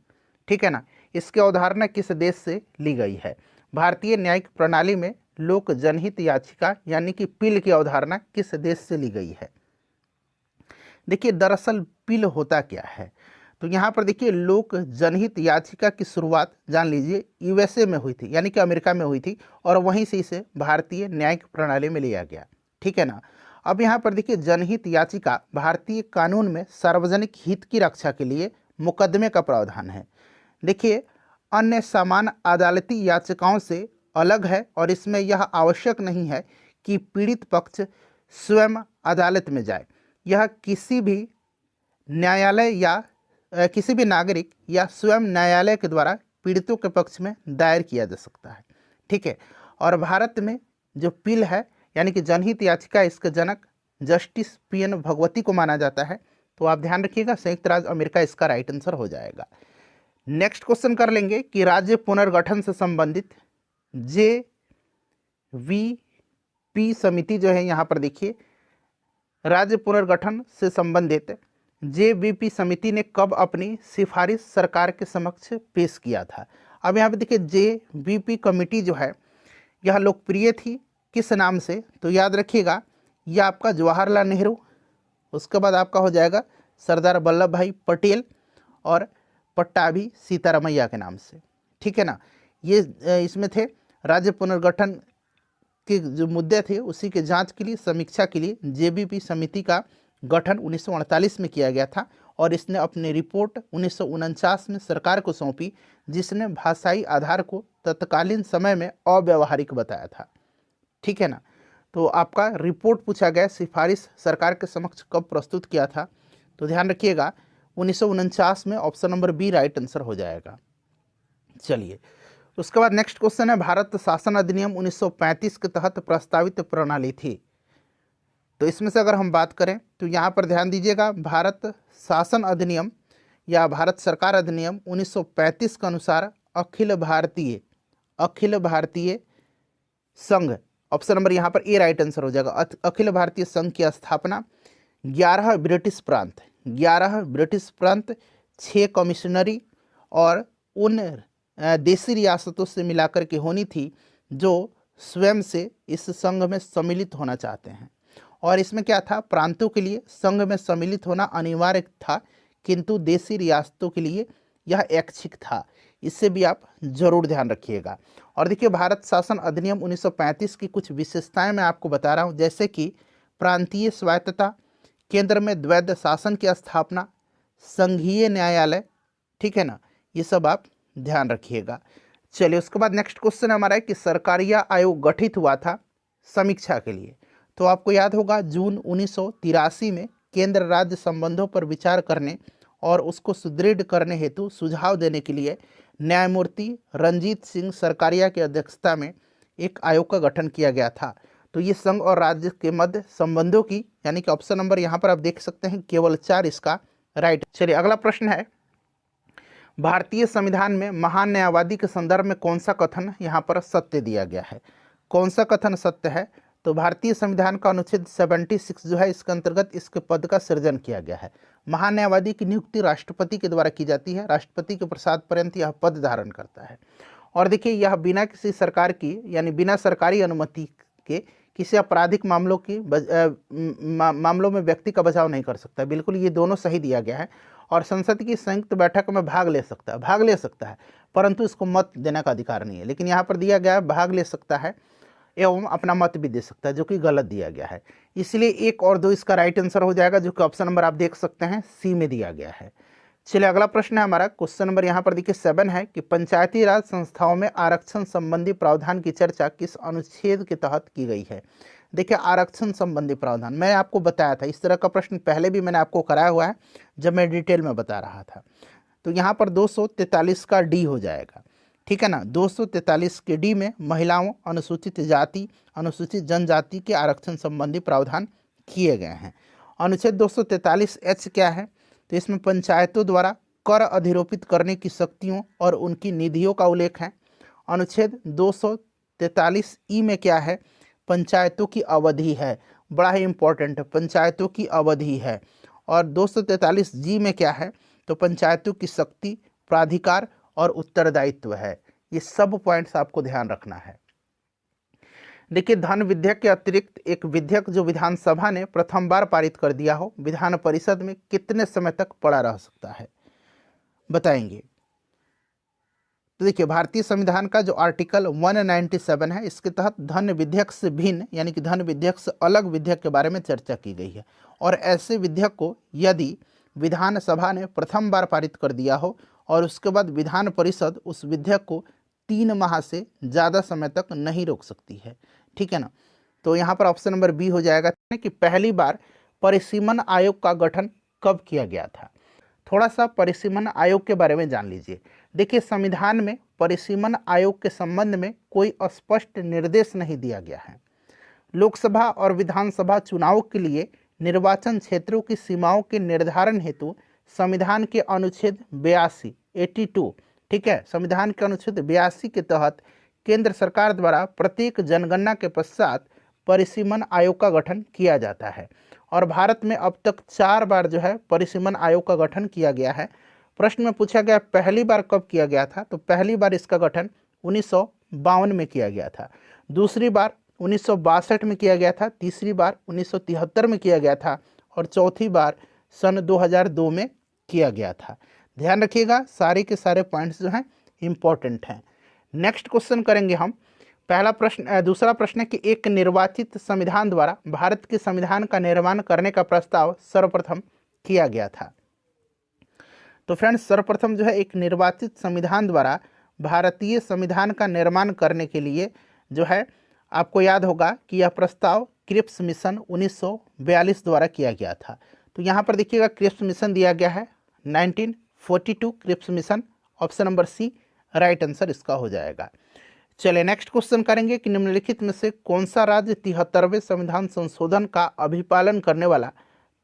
ठीक है ना, इसकी अवधारणा किस देश से ली गई है। भारतीय न्यायिक प्रणाली में लोक जनहित याचिका यानी कि पिल की अवधारणा किस देश से ली गई है। देखिए, दरअसल पिल होता क्या है, तो यहाँ पर देखिए, लोक जनहित याचिका की शुरुआत जान लीजिए यूएसए में हुई थी, यानी कि अमेरिका में हुई थी, और वहीं से इसे भारतीय न्यायिक प्रणाली में लिया गया, ठीक है ना। अब यहाँ पर देखिए, जनहित याचिका भारतीय कानून में सार्वजनिक हित की रक्षा के लिए मुकदमे का प्रावधान है। देखिए, अन्य समान अदालती याचिकाओं से अलग है और इसमें यह आवश्यक नहीं है कि पीड़ित पक्ष स्वयं अदालत में जाए। यह किसी भी न्यायालय या किसी भी नागरिक या स्वयं न्यायालय के द्वारा पीड़ितों के पक्ष में दायर किया जा सकता है, ठीक है। और भारत में जो पिल है यानी कि जनहित याचिका, इसके जनक जस्टिस पीएन भगवती को माना जाता है। तो आप ध्यान रखिएगा, संयुक्त राज्य अमेरिका इसका राइट आंसर हो जाएगा। नेक्स्ट क्वेश्चन कर लेंगे कि राज्य पुनर्गठन से संबंधित JVP समिति जो है, यहाँ पर देखिए, राज्य पुनर्गठन से संबंधित JVP समिति ने कब अपनी सिफारिश सरकार के समक्ष पेश किया था। अब यहाँ पे देखिए, JVP कमेटी जो है यह लोकप्रिय थी किस नाम से, तो याद रखिएगा, यह आपका जवाहरलाल नेहरू, उसके बाद आपका हो जाएगा सरदार वल्लभ भाई पटेल और पट्टाभी सीतारामैया के नाम से, ठीक है ना। ये इसमें थे राज्य पुनर्गठन के जो मुद्दे थे उसी के जांच के लिए, समीक्षा के लिए JVP समिति का गठन 1948 में किया गया था और इसने अपनी रिपोर्ट 1949 में सरकार को सौंपी, जिसने भाषाई आधार को तत्कालीन समय में अव्यावहारिक बताया था, ठीक है ना। तो आपका रिपोर्ट पूछा गया, सिफारिश सरकार के समक्ष कब प्रस्तुत किया था? तो ध्यान रखिएगा 1949 में, option number B right answer हो जाएगा। चलिए उसके बाद नेक्स्ट क्वेश्चन है, भारत शासन अधिनियम 1935 के तहत प्रस्तावित प्रणाली थी। तो इसमें से अगर हम बात करें तो यहाँ पर ध्यान दीजिएगा, भारत शासन अधिनियम या भारत सरकार अधिनियम 1935 के अनुसार अखिल भारतीय संघ, ऑप्शन नंबर यहाँ पर ए राइट आंसर हो जाएगा। अखिल भारतीय संघ की स्थापना 11 ब्रिटिश प्रांत 6 कमिश्नरी और उन देशी रियासतों से मिलाकर के होनी थी जो स्वयं से इस संघ में सम्मिलित होना चाहते हैं। और इसमें क्या था, प्रांतों के लिए संघ में सम्मिलित होना अनिवार्य था, किंतु देशी रियासतों के लिए यह ऐच्छिक था। इससे भी आप जरूर ध्यान रखिएगा। और देखिए भारत शासन अधिनियम 1935 की कुछ विशेषताएं मैं आपको बता रहा हूं, जैसे कि प्रांतीय स्वायत्तता, केंद्र में द्वैध शासन की स्थापना, संघीय न्यायालय, ठीक है ना, ये सब आप ध्यान रखिएगा। चलिए उसके बाद नेक्स्ट क्वेश्चन हमारा है कि सरकारिया आयोग गठित हुआ था समीक्षा के लिए। तो आपको याद होगा जून 1983 में केंद्र राज्य संबंधों पर विचार करने और उसको सुदृढ़ करने हेतु सुझाव देने के लिए न्यायमूर्ति रंजीत सिंह सरकारिया की अध्यक्षता में एक आयोग का गठन किया गया था। तो ये संघ और राज्य के मध्य संबंधों की, यानी कि ऑप्शन नंबर यहाँ पर आप देख सकते हैं केवल 4 इसका राइट। चलिए अगला प्रश्न है, भारतीय संविधान में महान न्यायवादी के संदर्भ में कौन सा कथन यहाँ पर सत्य दिया गया है? कौन सा कथन सत्य है? तो भारतीय संविधान का अनुच्छेद 76 जो है, इसके अंतर्गत इसके पद का सृजन किया गया है। महान न्यायवादी की नियुक्ति राष्ट्रपति के द्वारा की जाती है, राष्ट्रपति के प्रसाद पर्यंत यह पद धारण करता है। और देखिए यह बिना किसी सरकार की, यानी बिना सरकारी अनुमति के किसी आपराधिक मामलों में व्यक्ति का बचाव नहीं कर सकता। बिल्कुल ये दोनों सही दिया गया है। और संसद की संयुक्त बैठक में भाग ले सकता है, परंतु इसको मत देने का अधिकार नहीं है। लेकिन यहाँ पर दिया गया है भाग ले सकता है एवं अपना मत भी दे सकता है, जो कि गलत दिया गया है। इसलिए 1 और 2 इसका राइट आंसर हो जाएगा, जो कि ऑप्शन नंबर आप देख सकते हैं सी में दिया गया है। चलिए अगला प्रश्न है हमारा, क्वेश्चन नंबर यहाँ पर देखिए 7 है कि पंचायती राज संस्थाओं में आरक्षण संबंधी प्रावधान की चर्चा किस अनुच्छेद के तहत की गई है? देखिए आरक्षण संबंधी प्रावधान मैं आपको बताया था, इस तरह का प्रश्न पहले भी मैंने आपको कराया हुआ है जब मैं डिटेल में बता रहा था। तो यहाँ पर 243 का डी हो जाएगा, ठीक है ना। 243 के डी में महिलाओं, अनुसूचित जाति, अनुसूचित जनजाति के आरक्षण संबंधी प्रावधान किए गए हैं। अनुच्छेद 243 एच क्या है? तो इसमें पंचायतों द्वारा कर अधिरोपित करने की शक्तियों और उनकी निधियों का उल्लेख है। अनुच्छेद 243 ई में क्या है? पंचायतों की अवधि है, बड़ा ही इंपॉर्टेंट है, पंचायतों की अवधि है। और 243 जी में क्या है? तो पंचायतों की शक्ति, प्राधिकार और उत्तरदायित्व है। ये सब पॉइंट्स आपको ध्यान रखना है। देखिए धन विधेयक के अतिरिक्त एक विधेयक जो विधानसभा ने प्रथम बार पारित कर दिया हो, विधान परिषद में कितने समय तक पड़ा रह सकता है, बताएंगे? तो देखिए भारतीय संविधान का जो आर्टिकल 197 है, इसके तहत धन विधेयक से भिन्न, यानी कि धन विधेयक से अलग विधेयक के बारे में चर्चा की गई है। और ऐसे विधेयक को यदि विधानसभा ने प्रथम बार पारित कर दिया हो और उसके बाद विधान परिषद उस विधेयक को 3 माह से ज़्यादा समय तक नहीं रोक सकती है, ठीक है ना। तो यहाँ पर ऑप्शन नंबर बी हो जाएगा कि पहली बार परिसीमन आयोग का गठन कब किया गया था। थोड़ा सा परिसीमन आयोग के बारे में जान लीजिए। देखिए संविधान में परिसीमन आयोग के संबंध में कोई स्पष्ट निर्देश नहीं दिया गया है। लोकसभा और विधानसभा चुनाव के लिए निर्वाचन क्षेत्रों की सीमाओं के निर्धारण हेतु संविधान के अनुच्छेद 82 ठीक है, संविधान के अनुच्छेद 82 के तहत केंद्र सरकार द्वारा प्रत्येक जनगणना के पश्चात परिसीमन आयोग का गठन किया जाता है। और भारत में अब तक 4 बार जो है परिसीमन आयोग का गठन किया गया है। प्रश्न में पूछा गया पहली बार कब किया गया था, तो पहली बार इसका गठन 1952 में किया गया था, दूसरी बार 1962 में किया गया था, तीसरी बार 1973 में किया गया था और चौथी बार सन 2002 में किया गया था। ध्यान रखिएगा, सारे के सारे पॉइंट्स जो हैं इंपॉर्टेंट हैं। नेक्स्ट क्वेश्चन करेंगे हम। दूसरा प्रश्न है कि एक निर्वाचित संविधान द्वारा भारत के संविधान का निर्माण करने का प्रस्ताव सर्वप्रथम किया गया था। तो फ्रेंड्स सर्वप्रथम जो है एक निर्वाचित संविधान द्वारा भारतीय संविधान का निर्माण करने के लिए जो है आपको याद होगा कि यह प्रस्ताव क्रिप्स मिशन 1942 द्वारा किया गया था। तो यहाँ पर देखिएगा क्रिप्स मिशन दिया गया है 1942 Cripps mission, option number C right answer इसका हो जाएगा। चलिए नेक्स्ट क्वेश्चन करेंगे कि निम्नलिखित में से कौन सा राज्य 73वें संविधान संशोधन का अभिपालन करने वाला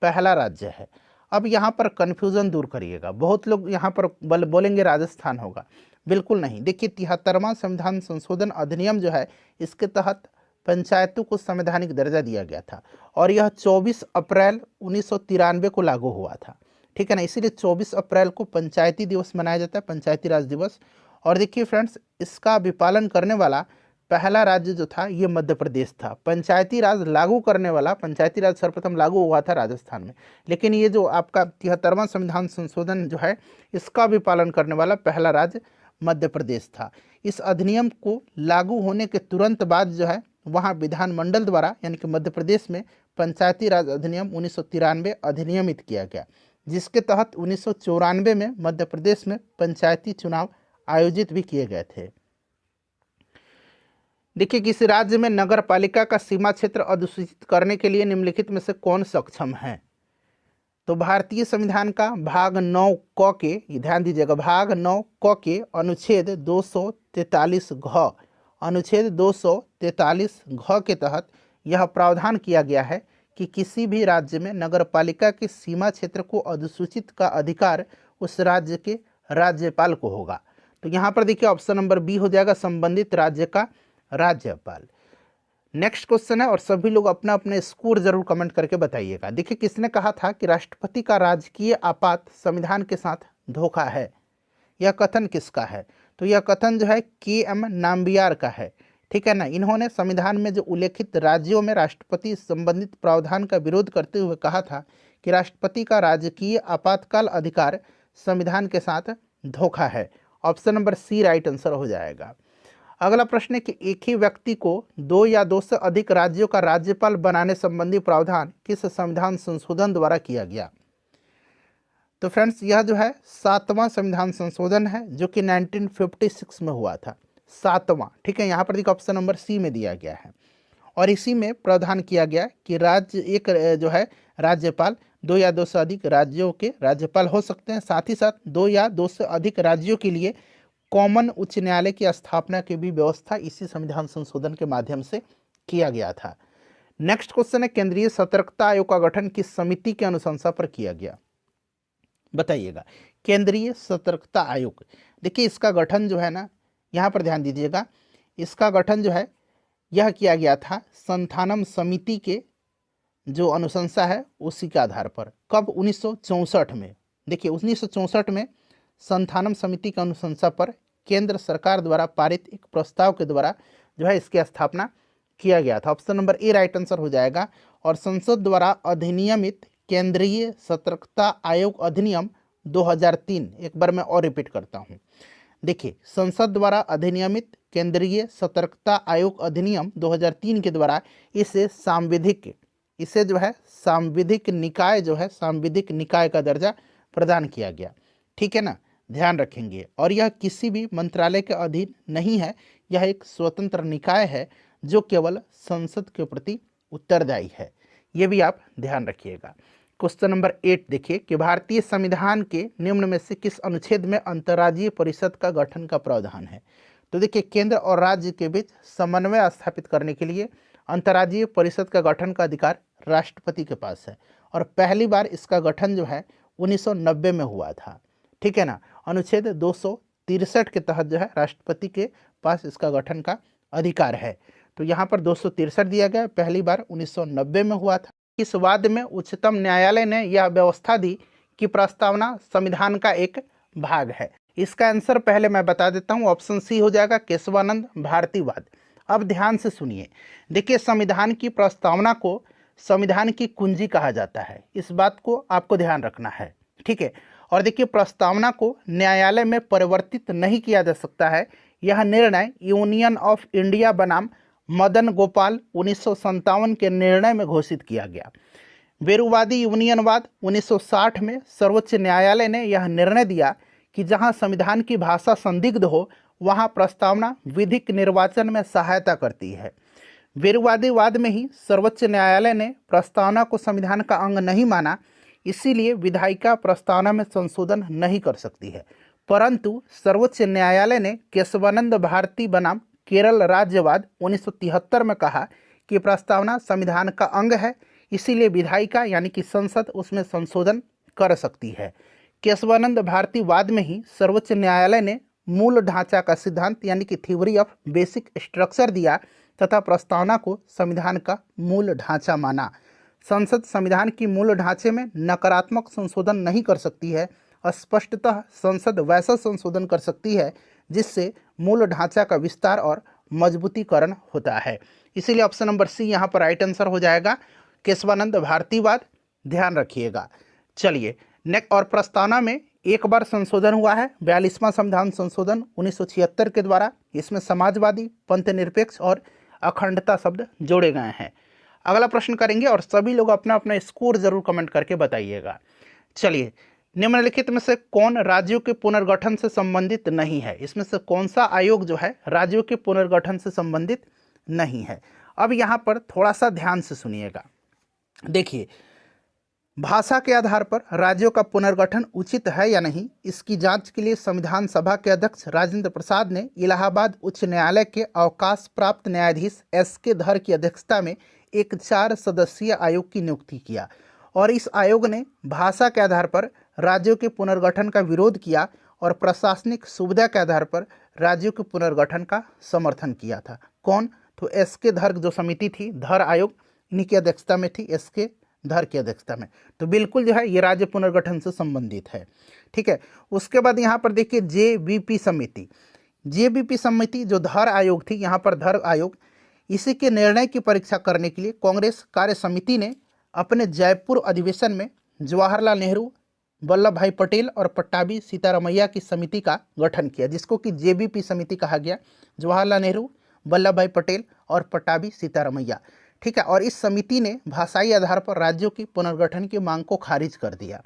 पहला राज्य है। अब यहाँ पर कन्फ्यूजन दूर करिएगा, बहुत लोग यहाँ पर बोलेंगे राजस्थान होगा, बिल्कुल नहीं। देखिए 73वां संविधान संशोधन अधिनियम जो है, इसके तहत पंचायतों को संवैधानिक दर्जा दिया गया था और यह 24 अप्रैल 1993 को लागू हुआ था, ठीक है ना। इसीलिए 24 अप्रैल को पंचायती दिवस मनाया जाता है, पंचायती राज दिवस। और देखिए फ्रेंड्स, इसका विपालन करने वाला पहला राज्य जो था ये मध्य प्रदेश था। पंचायती राज लागू करने वाला, पंचायती राज सर्वप्रथम लागू हुआ था राजस्थान में, लेकिन ये जो आपका 73वां संविधान संशोधन जो है, इसका विपालन करने वाला पहला राज्य मध्य प्रदेश था। इस अधिनियम को लागू होने के तुरंत बाद जो है, वहाँ विधानमंडल द्वारा यानी कि मध्य प्रदेश में पंचायती राज अधिनियम 1993 अधिनियमित किया गया, जिसके तहत 1994 में मध्य प्रदेश में पंचायती चुनाव आयोजित भी किए गए थे। देखिए किसी राज्य में नगर पालिका का सीमा क्षेत्र अधिसूचित करने के लिए निम्नलिखित में से कौन सक्षम है। तो भारतीय संविधान का भाग 9 क के, ध्यान दीजिएगा, भाग 9 क के अनुच्छेद 243 घ, अनुच्छेद 243 घ के तहत यह प्रावधान किया गया है कि किसी भी राज्य में नगर पालिका के सीमा क्षेत्र को अधिसूचित का अधिकार उस राज्य के राज्यपाल को होगा। तो यहाँ पर देखिए ऑप्शन नंबर बी हो जाएगा, संबंधित राज्य का राज्यपाल। नेक्स्ट क्वेश्चन है और सभी लोग अपना अपने स्कोर जरूर कमेंट करके बताइएगा। देखिए किसने कहा था कि राष्ट्रपति का राजकीय आपात संविधान के साथ धोखा है। यह कथन किसका है। तो यह कथन जो है के.एम. नाम्बियार का है, ठीक है ना। इन्होंने संविधान में जो उल्लेखित राज्यों में राष्ट्रपति संबंधित प्रावधान का विरोध करते हुए कहा था कि राष्ट्रपति का राजकीय आपातकाल अधिकार संविधान के साथ धोखा है। Option number C right answer हो जाएगा। अगला प्रश्न है कि एक ही व्यक्ति को 2 या 2 से अधिक राज्यों का राज्यपाल बनाने संबंधी प्रावधान किस संविधान संशोधन द्वारा किया गया। तो फ्रेंड्स यह जो है 7वां संविधान संशोधन है, जो कि 1956 में हुआ था, 7वां, ठीक है। यहाँ पर देखिए ऑप्शन नंबर सी में दिया गया है और इसी में प्रावधान किया गया कि राज्य एक जो है राज्यपाल 2 या 2 से अधिक राज्यों के राज्यपाल हो सकते हैं। साथ ही साथ 2 या 2 से अधिक राज्यों के लिए कॉमन उच्च न्यायालय की स्थापना की भी व्यवस्था इसी संविधान संशोधन के माध्यम से किया गया था। नेक्स्ट क्वेश्चन है केंद्रीय सतर्कता आयोग का गठन किस समिति की अनुशंसा पर किया गया। बताइएगा केंद्रीय सतर्कता आयोग। देखिए इसका गठन जो है ना, यहाँ पर ध्यान दीजिएगा, इसका गठन जो है यह किया गया था संथानम समिति के जो अनुशंसा है उसी के आधार पर। कब, 1964 में। देखिए 1964 में संथानम समिति की अनुशंसा पर केंद्र सरकार द्वारा पारित एक प्रस्ताव के द्वारा जो है इसकी स्थापना किया गया था। Option number A right answer हो जाएगा। और संसद द्वारा अधिनियमित केंद्रीय सतर्कता आयोग अधिनियम 2003, एक बार मैं और रिपीट करता हूँ। देखिए संसद द्वारा अधिनियमित केंद्रीय सतर्कता आयोग अधिनियम 2003 के द्वारा इसे जो है सांविधिक निकाय जो है सांविधिक निकाय का दर्जा प्रदान किया गया, ठीक है ना, ध्यान रखेंगे। और यह किसी भी मंत्रालय के अधीन नहीं है, यह एक स्वतंत्र निकाय है जो केवल संसद के प्रति उत्तरदायी है, ये भी आप ध्यान रखिएगा। क्वेश्चन नंबर 8 देखिए कि भारतीय संविधान के निम्न में से किस अनुच्छेद में अंतर्राज्यीय परिषद का गठन का प्रावधान है। तो देखिए केंद्र और राज्य के बीच समन्वय स्थापित करने के लिए अंतर्राज्यीय परिषद का गठन का अधिकार राष्ट्रपति के पास है और पहली बार इसका गठन जो है 1990 में हुआ था, ठीक है ना। अनुच्छेद 263 के तहत जो है राष्ट्रपति के पास इसका गठन का अधिकार है। तो यहाँ पर 263 दिया गया, पहली बार 1990 में हुआ था। इस वाद में उच्चतम न्यायालय ने यह व्यवस्था दी कि प्रस्तावना संविधान का एक भाग है। इसका आंसर पहले मैं बता देता हूँ, ऑप्शन सी हो जाएगा, केशवानंद भारतीवाद। अब ध्यान से सुनिए, देखिए संविधान की प्रस्तावना को संविधान की कुंजी कहा जाता है, इस बात को आपको ध्यान रखना है, ठीक है। और देखिए प्रस्तावना को न्यायालय में परिवर्तित नहीं किया जा सकता है। यह निर्णय यूनियन ऑफ इंडिया बनाम मदन गोपाल 1957 के निर्णय में घोषित किया गया। बेरुवादी यूनियनवाद 1960 में सर्वोच्च न्यायालय ने यह निर्णय दिया कि जहां संविधान की भाषा संदिग्ध हो वहां प्रस्तावना विधिक निर्वाचन में सहायता करती है। वेरुवादीवाद में ही सर्वोच्च न्यायालय ने प्रस्तावना को संविधान का अंग नहीं माना, इसीलिए विधायिका प्रस्तावना में संशोधन नहीं कर सकती है। परंतु सर्वोच्च न्यायालय ने केशवानंद भारती बनाम केरल राज्यवाद 1973 में कहा कि प्रस्तावना संविधान का अंग है, इसीलिए विधायिका यानी कि संसद उसमें संशोधन कर सकती है। केशवानंद भारती वाद में ही सर्वोच्च न्यायालय ने मूल ढांचा का सिद्धांत यानी कि थ्योरी ऑफ बेसिक स्ट्रक्चर दिया तथा प्रस्तावना को संविधान का मूल ढांचा माना। संसद संविधान की मूल ढांचे में नकारात्मक संशोधन नहीं कर सकती है, स्पष्टतः संसद वैसा संशोधन कर सकती है जिससे मूल ढांचा का विस्तार और मजबूतीकरण होता है। इसीलिए ऑप्शन नंबर सी यहाँ पर राइट आंसर हो जाएगा, केशवानंद भारतीवाद, ध्यान रखिएगा। चलिए नेक्स्ट, और प्रस्तावना में एक बार संशोधन हुआ है, 42वां संविधान संशोधन 1976 के द्वारा। इसमें समाजवादी, पंथ निरपेक्ष और अखंडता शब्द जोड़े गए हैं। अगला प्रश्न करेंगे और सभी लोग अपना अपना स्कोर जरूर कमेंट करके बताइएगा। चलिए, निम्नलिखित में से कौन राज्यों के पुनर्गठन से संबंधित नहीं है? इसमें से कौन सा आयोग जो है राज्यों के पुनर्गठन से संबंधित नहीं है? अब यहाँ पर थोड़ा सा ध्यान से सुनिएगा। देखिए, भाषा के आधार पर राज्यों का पुनर्गठन उचित है या नहीं, इसकी जांच के लिए संविधान सभा के अध्यक्ष राजेंद्र प्रसाद ने इलाहाबाद उच्च न्यायालय के अवकाश प्राप्त न्यायाधीश एस.के. धर की अध्यक्षता में एक 4 सदस्यीय आयोग की नियुक्ति किया और इस आयोग ने भाषा के आधार पर राज्यों के पुनर्गठन का विरोध किया और प्रशासनिक सुविधा के आधार पर राज्यों के पुनर्गठन का समर्थन किया था। कौन? तो एस.के. धर जो समिति थी, धर आयोग, इन्हीं की अध्यक्षता में थी, एस.के. धर की अध्यक्षता में। तो बिल्कुल जो है ये राज्य पुनर्गठन से संबंधित है। ठीक है, उसके बाद यहाँ पर देखिए जेबीपी समिति। जेबीपी समिति जो धर आयोग थी, यहाँ पर धर आयोग, इसी के निर्णय की परीक्षा करने के लिए कांग्रेस कार्य समिति ने अपने जयपुर अधिवेशन में जवाहरलाल नेहरू, वल्लभ भाई पटेल और पट्टाभी सीतारमैया की समिति का गठन किया, जिसको कि जेबीपी समिति कहा गया। जवाहरलाल नेहरू, वल्लभ भाई पटेल और पट्टाभी सीतारमैया। ठीक है, और इस समिति ने भाषाई आधार पर राज्यों की पुनर्गठन की मांग को खारिज कर दिया।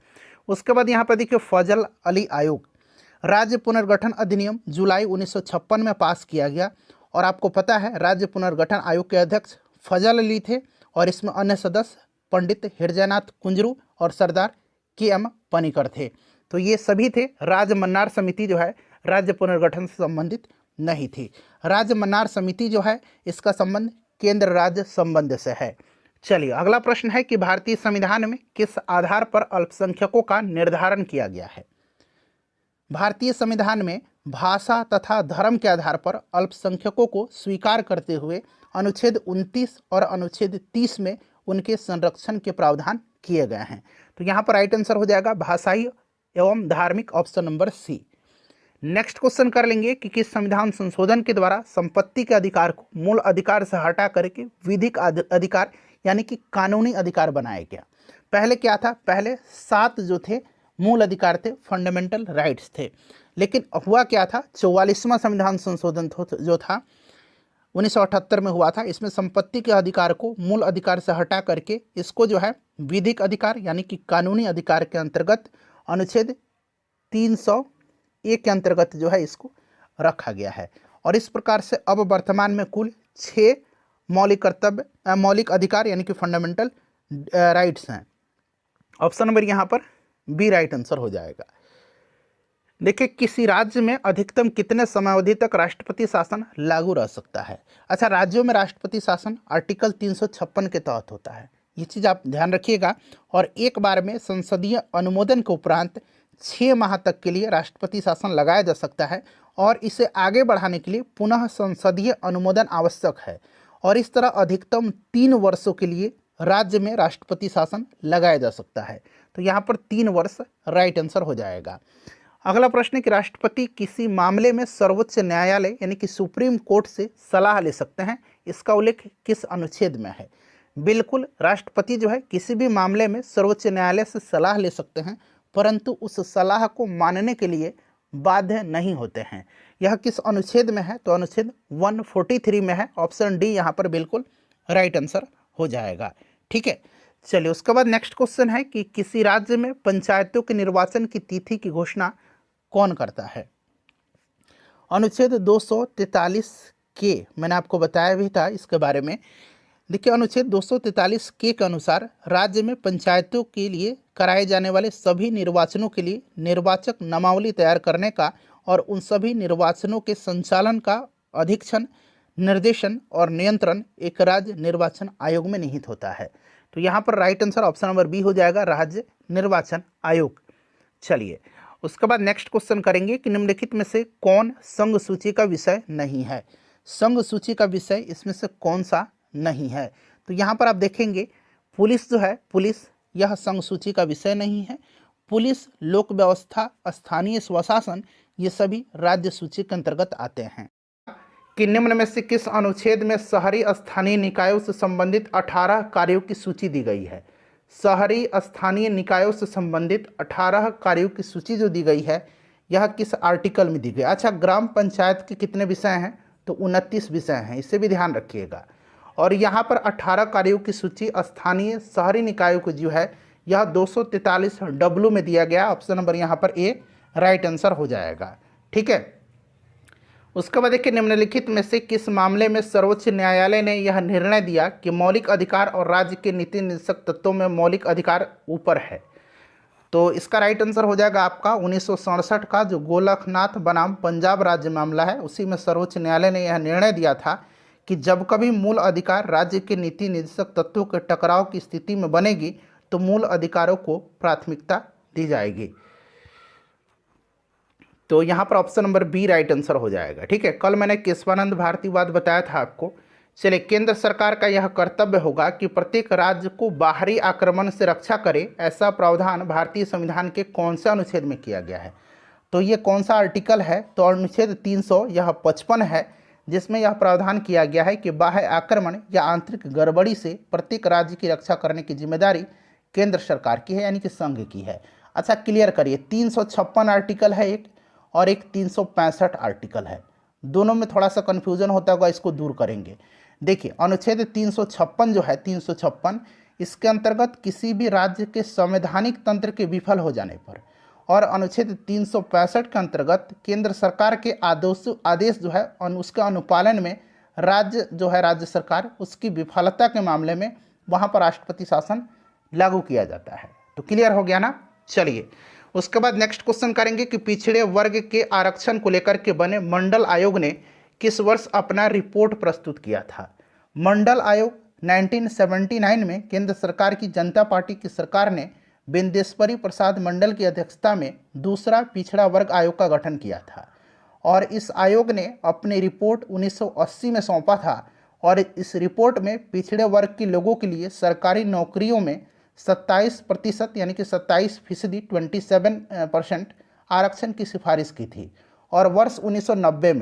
उसके बाद यहाँ पर देखिए फजल अली आयोग। राज्य पुनर्गठन अधिनियम जुलाई 1956 में पास किया गया और आपको पता है राज्य पुनर्गठन आयोग के अध्यक्ष फजल अली थे और इसमें अन्य सदस्य पंडित हृदयनाथ कुंजरू और सरदार के.एम. पनिकर थे। तो ये सभी थे। राज्य मन्नार समिति जो है राज्य पुनर्गठन से संबंधित नहीं थी। राज्य मन्नार समिति जो है इसका संबंध केंद्र राज्य संबंध से है। चलिए, अगला प्रश्न है कि भारतीय संविधान में किस आधार पर अल्पसंख्यकों का निर्धारण किया गया है? भारतीय संविधान में भाषा तथा धर्म के आधार पर अल्पसंख्यकों को स्वीकार करते हुए अनुच्छेद 29 और अनुच्छेद 30 में उनके संरक्षण के प्रावधान किए गए हैं। तो यहाँ पर राइट आंसर हो जाएगा भाषाई एवं धार्मिक, option number C. Next question कर लेंगे कि किस संविधान संशोधन के द्वारा संपत्ति के अधिकार को मूल अधिकार से हटा करके विधिक अधिकार यानी कि कानूनी अधिकार बनाया गया? पहले क्या था? पहले 7 जो थे मूल अधिकार थे, फंडामेंटल राइट्स थे, लेकिन हुआ क्या था? 44वां संविधान संशोधन जो था 1978 में हुआ था। इसमें संपत्ति के अधिकार को मूल अधिकार से हटा करके इसको जो है विधिक अधिकार यानी कि कानूनी अधिकार के अंतर्गत अनुच्छेद 301 के अंतर्गत जो है इसको रखा गया है। और इस प्रकार से अब वर्तमान में कुल 6 मौलिक अधिकार यानी कि फंडामेंटल राइट्स हैं। ऑप्शन नंबर यहाँ पर बी राइट आंसर हो जाएगा। देखिए, किसी राज्य में अधिकतम कितने समयावधि तक राष्ट्रपति शासन लागू रह सकता है? अच्छा, राज्यों में राष्ट्रपति शासन आर्टिकल 356 के तहत होता है, ये चीज़ आप ध्यान रखिएगा। और एक बार में संसदीय अनुमोदन के उपरांत 6 माह तक के लिए राष्ट्रपति शासन लगाया जा सकता है और इसे आगे बढ़ाने के लिए पुनः संसदीय अनुमोदन आवश्यक है। और इस तरह अधिकतम 3 वर्षों के लिए राज्य में राष्ट्रपति शासन लगाया जा सकता है। तो यहाँ पर 3 वर्ष राइट आंसर हो जाएगा। अगला प्रश्न है कि राष्ट्रपति किसी मामले में सर्वोच्च न्यायालय यानी कि सुप्रीम कोर्ट से सलाह ले सकते हैं, इसका उल्लेख किस अनुच्छेद में है? बिल्कुल, राष्ट्रपति जो है किसी भी मामले में सर्वोच्च न्यायालय से सलाह ले सकते हैं, परंतु उस सलाह को मानने के लिए बाध्य नहीं होते हैं। यह किस अनुच्छेद में है? तो अनुच्छेद 143 में है। ऑप्शन डी यहाँ पर बिल्कुल राइट आंसर हो जाएगा। ठीक है, चलिए उसके बाद नेक्स्ट क्वेश्चन है कि किसी राज्य में पंचायतों के निर्वाचन की तिथि की घोषणा कौन करता है? अनुच्छेद 243 के मैंने आपको बताया भी था इसके बारे में। देखिए अनुच्छेद 243 के अनुसार राज्य में पंचायतों के लिए कराए जाने वाले सभी निर्वाचनों के लिए निर्वाचक नामावली तैयार करने का और उन सभी निर्वाचनों के संचालन का अधीक्षण, निर्देशन और नियंत्रण एक राज्य निर्वाचन आयोग में निहित होता है। तो यहाँ पर right answer option number B हो जाएगा, राज्य निर्वाचन आयोग। चलिए उसके बाद नेक्स्ट क्वेश्चन करेंगे कि निम्नलिखित में से कौन संघ सूची का विषय नहीं है। संघ सूची का विषय इसमें से कौन सा नहीं है? तो यहाँ पर आप देखेंगे पुलिस जो है, पुलिस यह संघ सूची का विषय नहीं है। पुलिस, लोक व्यवस्था, स्थानीय स्वशासन ये सभी राज्य सूची के अंतर्गत आते हैं। कि निम्न में से किस अनुच्छेद में शहरी स्थानीय निकायों से संबंधित 18 कार्यों की सूची दी गई है? शहरी स्थानीय निकायों से संबंधित 18 कार्यों की सूची जो दी गई है यह किस आर्टिकल में दी गई? अच्छा, ग्राम पंचायत के कितने विषय हैं? तो 29 विषय हैं, इसे भी ध्यान रखिएगा। और यहाँ पर 18 कार्यों की सूची स्थानीय शहरी निकायों को जो है यह 243 डब्ल्यू में दिया गया। ऑप्शन नंबर यहाँ पर ए राइट आंसर हो जाएगा। ठीक है, उसके बाद देखिए निम्नलिखित में से किस मामले में सर्वोच्च न्यायालय ने यह निर्णय दिया कि मौलिक अधिकार और राज्य के नीति निर्देशक तत्वों में मौलिक अधिकार ऊपर है? तो इसका राइट आंसर हो जाएगा आपका 1967 का जो गोलखनाथ बनाम पंजाब राज्य मामला है, उसी में सर्वोच्च न्यायालय ने यह निर्णय दिया था कि जब कभी मूल अधिकार राज्य के नीति निर्देशक तत्वों के टकराव की स्थिति में बनेगी तो मूल अधिकारों को प्राथमिकता दी जाएगी। तो यहाँ पर option number B right answer हो जाएगा। ठीक है, कल मैंने केशवानंद भारतीवाद बताया था आपको। चलिए, केंद्र सरकार का यह कर्तव्य होगा कि प्रत्येक राज्य को बाहरी आक्रमण से रक्षा करे, ऐसा प्रावधान भारतीय संविधान के कौन से अनुच्छेद में किया गया है? तो ये कौन सा आर्टिकल है? तो अनुच्छेद 355 है, जिसमें यह प्रावधान किया गया है कि बाह्य आक्रमण या आंतरिक गड़बड़ी से प्रत्येक राज्य की रक्षा करने की जिम्मेदारी केंद्र सरकार की है, यानी कि संघ की है। अच्छा क्लियर करिए, 356 आर्टिकल है एक और एक 365 आर्टिकल है, दोनों में थोड़ा सा कन्फ्यूजन होता होगा, इसको दूर करेंगे। देखिए अनुच्छेद 356 जो है 356, इसके अंतर्गत किसी भी राज्य के संवैधानिक तंत्र के विफल हो जाने पर, और अनुच्छेद 365 के अंतर्गत केंद्र सरकार के आदेश जो है उसके अनुपालन में राज्य जो है राज्य सरकार उसकी विफलता के मामले में वहाँ पर राष्ट्रपति शासन लागू किया जाता है। तो क्लियर हो गया ना। चलिए उसके बाद नेक्स्ट क्वेश्चन करेंगे कि पिछड़े वर्ग के आरक्षण को लेकर के बने मंडल आयोग ने किस वर्ष अपना रिपोर्ट प्रस्तुत किया था? मंडल आयोग 1979 में केंद्र सरकार की जनता पार्टी की सरकार ने बिंदेश्वरी प्रसाद मंडल की अध्यक्षता में दूसरा पिछड़ा वर्ग आयोग का गठन किया था, और इस आयोग ने अपनी रिपोर्ट 1980 में सौंपा था। और इस रिपोर्ट में पिछड़े वर्ग के लोगों के लिए सरकारी नौकरियों में 27% यानी कि 27% 27% आरक्षण की सिफारिश की थी। और वर्ष 1990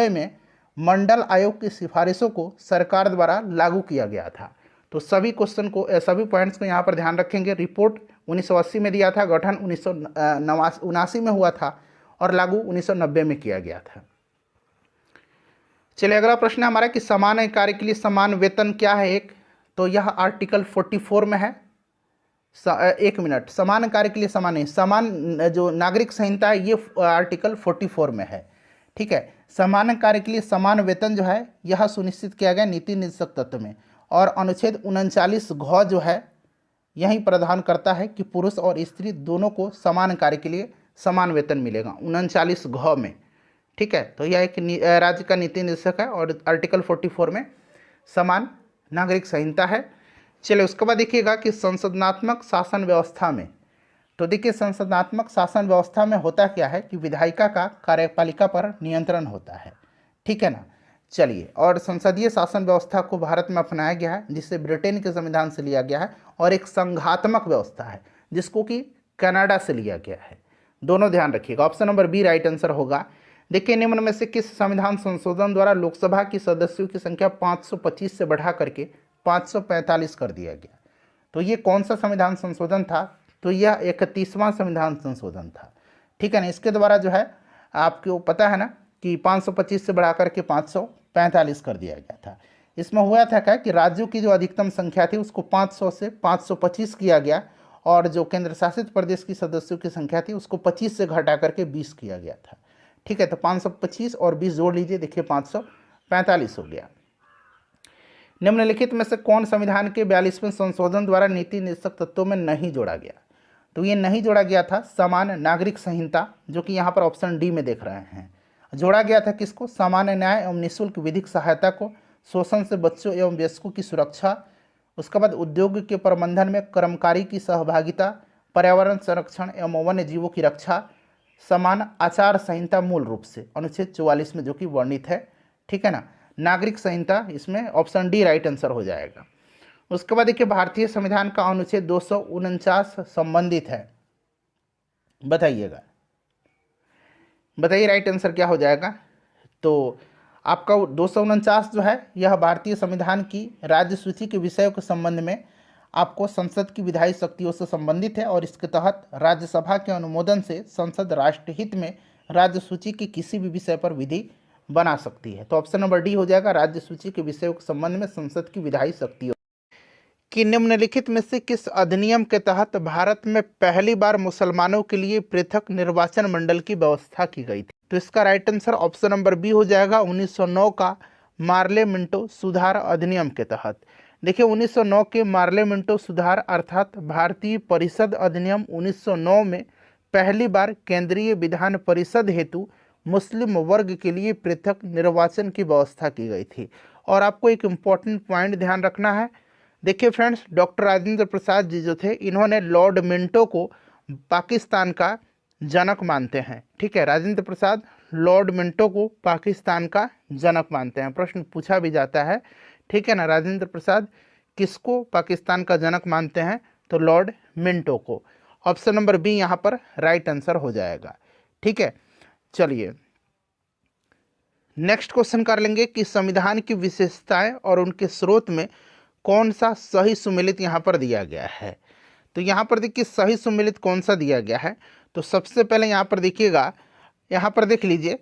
में मंडल आयोग की सिफारिशों को सरकार द्वारा लागू किया गया था। तो सभी क्वेश्चन को, सभी पॉइंट्स को यहाँ पर ध्यान रखेंगे। रिपोर्ट 1980 में दिया था, गठन 1979 में हुआ था और लागू 1990 में किया गया था। चलिए अगला प्रश्न हमारा कि समान कार्य के लिए समान वेतन क्या है एक? तो यह आर्टिकल 44 में है। एक मिनट, समान कार्य के लिए समान नहीं, समान जो नागरिक संहिता है ये आर्टिकल 44 में है। ठीक है, समान कार्य के लिए समान वेतन जो है यह सुनिश्चित किया गया नीति निर्देशक तत्व में। और अनुच्छेद 39 घ जो है यही प्रावधान करता है कि पुरुष और स्त्री दोनों को समान कार्य के लिए समान वेतन मिलेगा 39 घ में। ठीक है, तो यह एक राज्य का नीति निर्देशक है और आर्टिकल 44 में समान नागरिक संहिता है। चलिए उसके बाद देखिएगा कि संसदनात्मक शासन व्यवस्था में, तो देखिए संसदनात्मक शासन व्यवस्था में होता क्या है कि विधायिका का कार्यपालिका पर नियंत्रण होता है। ठीक है ना। चलिए, और संसदीय शासन व्यवस्था को भारत में अपनाया गया है जिसे ब्रिटेन के संविधान से लिया गया है, और एक संघात्मक व्यवस्था है जिसको कि कनाडा से लिया गया है। दोनों ध्यान रखिएगा, option number B right answer होगा। देखिए निम्न में से किस संविधान संशोधन द्वारा लोकसभा की सदस्यों की संख्या 525 से बढ़ा करके 545 कर दिया गया? तो ये कौन सा संविधान संशोधन था? तो यह 31वां संविधान संशोधन था। ठीक है ना। इसके द्वारा जो है आपको पता है ना कि 525 से बढ़ा करके 545 कर दिया गया था। इसमें हुआ था क्या कि राज्यों की जो अधिकतम संख्या थी उसको 500 से 525 किया गया, और जो केंद्र शासित प्रदेश की सदस्यों की संख्या थी उसको 25 से घटा करके 20 किया गया था। ठीक है, तो 525 और 20 जोड़ लीजिए, देखिए 545 हो गया। निम्नलिखित में से कौन संविधान के 42वें संशोधन द्वारा नीति निश्चक तत्वों में नहीं जोड़ा गया? तो ये नहीं जोड़ा गया था सामान्य नागरिक संहिता, जो कि यहाँ पर ऑप्शन डी में देख रहे हैं। जोड़ा गया था किसको? सामान्य न्याय एवं निःशुल्क विधिक सहायता को, शोषण से बच्चों एवं वयस्कों की सुरक्षा, उसके बाद उद्योग के प्रबंधन में कर्मकारी की सहभागिता, पर्यावरण संरक्षण एवं वन्य जीवों की रक्षा, समान आचार संहिता मूल रूप से अनुच्छेद 44 में जो कि वर्णित है। ठीक है ना, नागरिक संहिता, इसमें ऑप्शन डी राइट आंसर हो जाएगा। उसके बाद देखिए भारतीय संविधान का अनुच्छेद 249 संबंधित है, बताइएगा, बताइए राइट आंसर क्या हो जाएगा? तो आपका 249 जो है यह भारतीय संविधान की राज्य सूची के विषयों के संबंध में आपको संसद की विधायी शक्तियों से संबंधित है, और इसके तहत राज्यसभा के अनुमोदन से संसद राष्ट्रहित में राज्य सूची के किसी भी विषय पर विधि बना सकती है। तो ऑप्शन नंबर डी हो जाएगा, राज्य सूची के विषयों के संबंध में संसद की विधायी शक्तियों कि निम्नलिखित में से किस अधिनियम के तहत भारत में पहली बार मुसलमानों के लिए पृथक निर्वाचन मंडल की व्यवस्था की गई थी? तो इसका right answer option number B हो जाएगा, 1909 का मार्ले मिंटो सुधार अधिनियम के तहत। देखिए 1909 के मार्ले मिंटो सुधार अर्थात भारतीय परिषद अधिनियम 1909 में पहली बार केंद्रीय विधान परिषद हेतु मुस्लिम वर्ग के लिए पृथक निर्वाचन की व्यवस्था की गई थी। और आपको एक इम्पॉर्टेंट पॉइंट ध्यान रखना है, देखिए फ्रेंड्स, डॉक्टर राजेंद्र प्रसाद जी जो थे, इन्होंने लॉर्ड मिंटो को पाकिस्तान का जनक मानते हैं। ठीक है, राजेंद्र प्रसाद लॉर्ड मिंटो को पाकिस्तान का जनक मानते हैं, प्रश्न पूछा भी जाता है। ठीक है ना, राजेंद्र प्रसाद किसको पाकिस्तान का जनक मानते हैं? तो लॉर्ड मिंटो को। ऑप्शन नंबर बी यहाँ पर राइट आंसर हो जाएगा। ठीक है, चलिए नेक्स्ट क्वेश्चन कर लेंगे कि संविधान की विशेषताएं और उनके स्रोत में कौन सा सही सुमेलित यहाँ पर दिया गया है? तो यहाँ पर देखिए सही सुमेलित कौन सा दिया गया है। तो सबसे पहले यहाँ पर देखिएगा, यहाँ पर देख लीजिए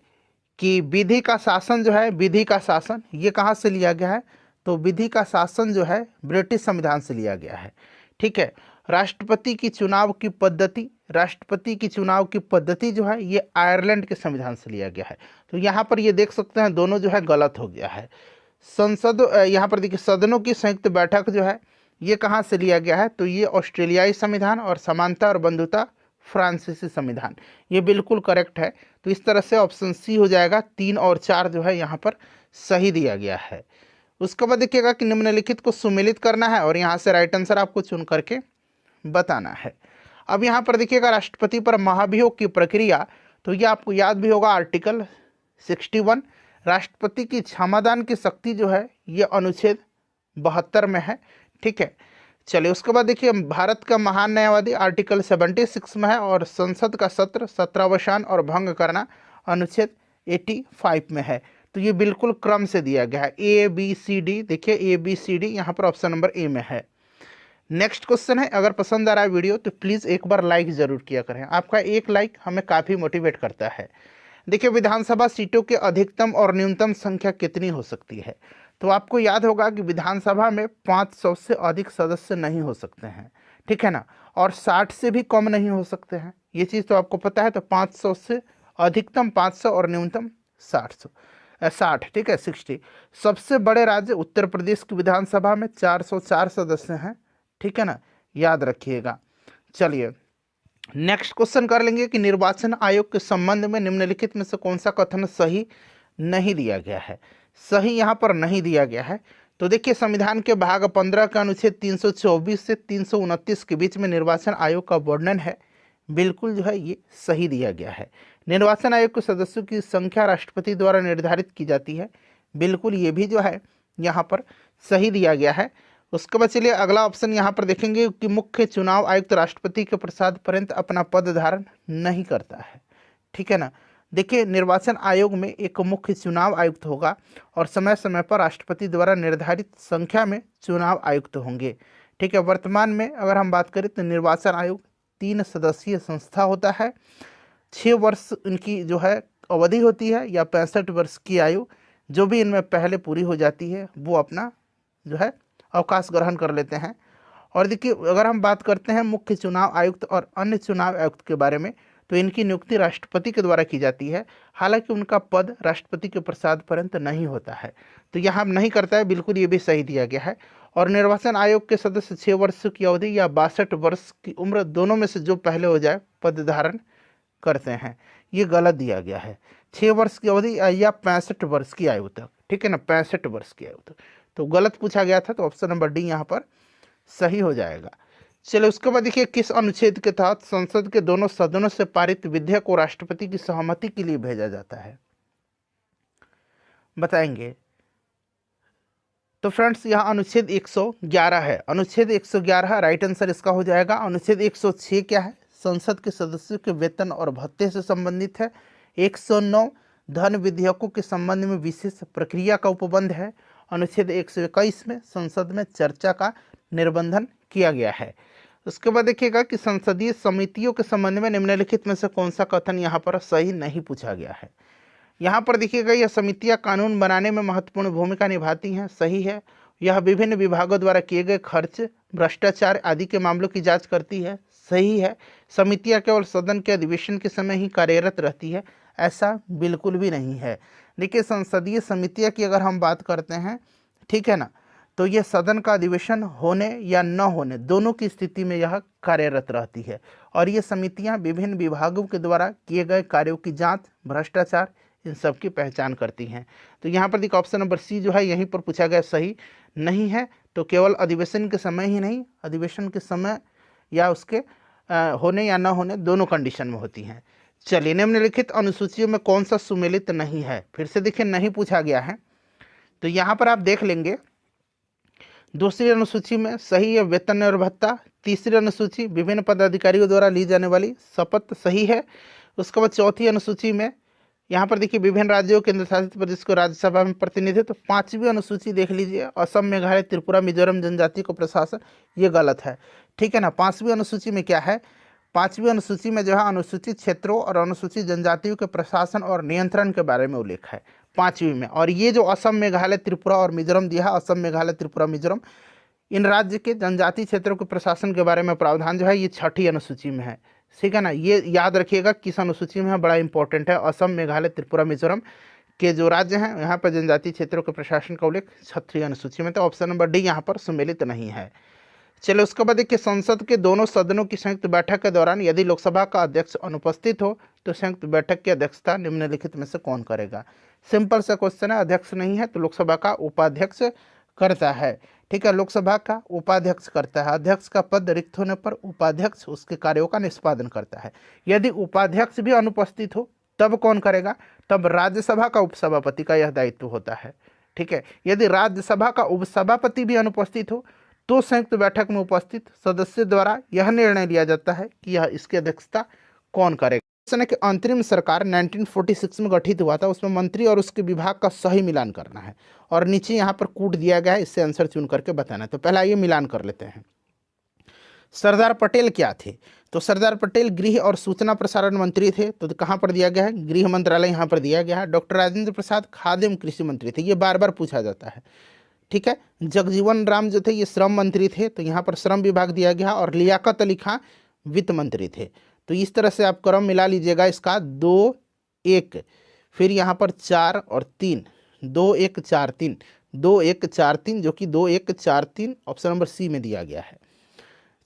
कि विधि का शासन जो है, विधि का शासन ये कहाँ से लिया गया है? तो विधि का शासन जो है ब्रिटिश संविधान से लिया गया है। ठीक है, राष्ट्रपति की चुनाव की पद्धति, राष्ट्रपति की चुनाव की पद्धति जो है ये आयरलैंड के संविधान से लिया गया है। तो यहाँ पर ये देख सकते हैं दोनों जो है गलत हो गया है। संसद, यहाँ पर देखिए सदनों की संयुक्त बैठक जो है ये कहाँ से लिया गया है? तो ये ऑस्ट्रेलियाई संविधान, और समानता और बंधुता फ्रांसीसी संविधान, ये बिल्कुल करेक्ट है। तो इस तरह से ऑप्शन सी हो जाएगा, 3 और 4 जो है यहाँ पर सही दिया गया है। उसके बाद देखिएगा कि निम्नलिखित को सुमेलित करना है, और यहाँ से राइट आंसर आपको चुन करके बताना है। अब यहाँ पर देखिएगा राष्ट्रपति पर महाभियोग की प्रक्रिया, तो ये आपको याद भी होगा आर्टिकल 61। राष्ट्रपति की क्षमादान की शक्ति जो है ये अनुच्छेद 72 में है। ठीक है, चलिए उसके बाद देखिए भारत का महान न्यायवादी आर्टिकल 76 में है, और संसद का सत्र सत्रावसान और भंग करना अनुच्छेद 85 में है। तो ये बिल्कुल क्रम से दिया गया है, ABCD, देखिए ABCD यहाँ पर ऑप्शन नंबर ए में है। नेक्स्ट क्वेश्चन है, अगर पसंद आ रहा है वीडियो तो प्लीज़ एक बार लाइक ज़रूर किया करें, आपका एक लाइक हमें काफ़ी मोटिवेट करता है। देखिए विधानसभा सीटों की अधिकतम और न्यूनतम संख्या कितनी हो सकती है? तो आपको याद होगा कि विधानसभा में 500 से अधिक सदस्य नहीं हो सकते हैं। ठीक है ना, और 60 से भी कम नहीं हो सकते हैं, ये चीज़ तो आपको पता है। तो 500 से अधिकतम 500 और न्यूनतम 60। ठीक है, 60। सबसे बड़े राज्य उत्तर प्रदेश की विधानसभा में 404 सदस्य हैं। ठीक है ना, याद रखिएगा। चलिए नेक्स्ट क्वेश्चन कर लेंगे कि निर्वाचन आयोग के संबंध में निम्नलिखित में से कौन सा कथन सही नहीं दिया गया है? सही यहाँ पर नहीं दिया गया है। तो देखिए संविधान के भाग 15 का अनुच्छेद 324 से 329 के बीच में निर्वाचन आयोग का वर्णन है, बिल्कुल जो है ये सही दिया गया है। निर्वाचन आयोग के सदस्यों की संख्या राष्ट्रपति द्वारा निर्धारित की जाती है, बिल्कुल ये भी जो है यहाँ पर सही दिया गया है। उसके बाद चलिए अगला ऑप्शन यहाँ पर देखेंगे कि मुख्य चुनाव आयुक्त राष्ट्रपति के प्रसाद पर्यंत अपना पद धारण नहीं करता है। ठीक है ना, देखिए निर्वाचन आयोग में एक मुख्य चुनाव आयुक्त होगा, और समय समय पर राष्ट्रपति द्वारा निर्धारित संख्या में चुनाव आयुक्त होंगे। ठीक है, वर्तमान में अगर हम बात करें तो निर्वाचन आयोग 3 सदस्यीय संस्था होता है। 6 वर्ष इनकी जो है अवधि होती है, या 65 वर्ष की आयु जो भी इनमें पहले पूरी हो जाती है वो अपना जो है अवकाश ग्रहण कर लेते हैं। और देखिए अगर हम बात करते हैं मुख्य चुनाव आयुक्त और अन्य चुनाव आयुक्त के बारे में, तो इनकी नियुक्ति राष्ट्रपति के द्वारा की जाती है, हालांकि उनका पद राष्ट्रपति के प्रसाद पर्यंत नहीं होता है। तो यहाँ नहीं करता है, बिल्कुल ये भी सही दिया गया है। और निर्वाचन आयोग के सदस्य 6 वर्ष की अवधि या 62 वर्ष की उम्र दोनों में से जो पहले हो जाए पद धारण करते हैं, ये गलत दिया गया है। 6 वर्ष की अवधि या 65 वर्ष की आयु तक, ठीक है ना, 65 वर्ष की आयु तक, तो गलत पूछा गया था, तो ऑप्शन नंबर डी यहाँ पर सही हो जाएगा। चलो उसके बाद देखिए, किस अनुच्छेद के तहत संसद के दोनों सदनों से पारित विधेयक को राष्ट्रपति की सहमति के लिए भेजा जाता है, बताएंगे। तो फ्रेंड्स यहाँ अनुच्छेद 111 है, अनुच्छेद 111 राइट आंसर इसका हो जाएगा। अनुच्छेद 106 क्या है, संसद के सदस्यों के वेतन और भत्ते से संबंधित है। 109 धन विधेयकों के संबंध में विशेष प्रक्रिया का उपबंध है। अनुच्छेद 121 में संसद में चर्चा का निर्बंधन किया गया है। उसके बाद देखिएगा कि संसदीय समितियों के संबंध में निम्नलिखित में से कौन सा कथन यहाँ पर सही नहीं पूछा गया है। यहाँ पर देखिएगा, यह समितियाँ कानून बनाने में महत्वपूर्ण भूमिका निभाती हैं, सही है। यह विभिन्न विभागों द्वारा किए गए खर्च, भ्रष्टाचार आदि के मामलों की जांच करती है, सही है। समितियाँ केवल सदन के अधिवेशन के समय ही कार्यरत रहती है, ऐसा बिल्कुल भी नहीं है। देखिए, संसदीय समितियाँ की अगर हम बात करते हैं, ठीक है ना, तो यह सदन का अधिवेशन होने या न होने दोनों की स्थिति में यह कार्यरत रहती है। और ये समितियां विभिन्न विभागों के द्वारा किए गए कार्यों की जांच, भ्रष्टाचार, इन सब की पहचान करती हैं। तो यहाँ पर देखिए ऑप्शन नंबर सी जो है यहीं पर पूछा गया सही नहीं है। तो केवल अधिवेशन के समय ही नहीं, अधिवेशन के समय या उसके होने या न होने दोनों कंडीशन में होती हैं। चलिए, निम्नलिखित अनुसूचियों में कौन सा सुमेलित नहीं है, फिर से देखिए नहीं पूछा गया है। तो यहाँ पर आप देख लेंगे, दूसरी अनुसूची में सही है वेतन और भत्ता। तीसरी अनुसूची विभिन्न पदाधिकारियों द्वारा ली जाने वाली शपथ, सही है। उसके बाद चौथी अनुसूची में यहाँ पर देखिए विभिन्न राज्यों केंद्र शासित प्रदेश को राज्यसभा में प्रतिनिधित्व। तो 5वीं अनुसूची देख लीजिए, असम, मेघालय, त्रिपुरा, मिजोरम जनजाति को प्रशासन, ये गलत है, ठीक है ना। 5वीं अनुसूची में क्या है, 5वीं अनुसूची में जो है अनुसूचित क्षेत्रों और अनुसूचित जनजातियों के प्रशासन और नियंत्रण के बारे में उल्लेख है 5वीं में। और ये जो असम, मेघालय, त्रिपुरा और मिजोरम दिया है, असम, मेघालय, त्रिपुरा, मिजोरम, इन राज्य के जनजातीय क्षेत्रों के प्रशासन के बारे में प्रावधान जो है ये 6ठी अनुसूची में है, ठीक है ना। ये याद रखिएगा किस अनुसूची में है, बड़ा इंपॉर्टेंट है। असम, मेघालय, त्रिपुरा, मिजोरम के जो राज्य हैं यहाँ पर जनजातीय क्षेत्रों के प्रशासन का उल्लेख 6ठी अनुसूची में। तो ऑप्शन नंबर डी यहाँ पर सुमेलित नहीं है। चलिए, उसके बाद देखिए, संसद के दोनों सदनों की संयुक्त बैठक के दौरान यदि लोकसभा का अध्यक्ष अनुपस्थित हो तो संयुक्त बैठक की अध्यक्षता निम्नलिखित में से कौन करेगा। सिंपल सा क्वेश्चन है, अध्यक्ष नहीं है तो लोकसभा का उपाध्यक्ष करता है, ठीक है, लोकसभा का उपाध्यक्ष करता है। अध्यक्ष का पद रिक्त होने पर उपाध्यक्ष उसके कार्यों का निष्पादन करता है। यदि उपाध्यक्ष भी अनुपस्थित हो तब कौन करेगा, तब राज्यसभा का उपसभापति का यह दायित्व होता है, ठीक है। यदि राज्यसभा का उपसभापति भी अनुपस्थित हो तो संयुक्त बैठक में उपस्थित सदस्य द्वारा यह निर्णय लिया जाता है कि यह इसकी अध्यक्षता कौन करेगा। कि अंतरिम सरकार 1946 में गठित हुआ था, उसमें मंत्री और उसके विभाग का सही मिलान करना है। और नीचे यहाँ पर कूट दिया गया है, इससे आंसर चुन करके बताना है। तो पहला ये मिलान कर लेते हैं। सरदार पटेल क्या थे, तो सरदार पटेल गृह और सूचना प्रसारण मंत्री थे। तो कहाँ पर दिया गया है, गृह मंत्रालय यहाँ पर दिया गया है। डॉक्टर राजेंद्र प्रसाद खाद्य एवं कृषि मंत्री थे, ये बार बार पूछा जाता है, ठीक है। जगजीवन राम जो थे ये श्रम मंत्री थे, तो यहाँ पर श्रम विभाग दिया गया। और लियाकत अली खां वित्त मंत्री थे। तो इस तरह से आप क्रम मिला लीजिएगा इसका, 2 1 फिर यहाँ पर 4 और 3, 2 1 4 3, 2 1 4 3, जो कि 2 1 4 3 ऑप्शन नंबर सी में दिया गया है।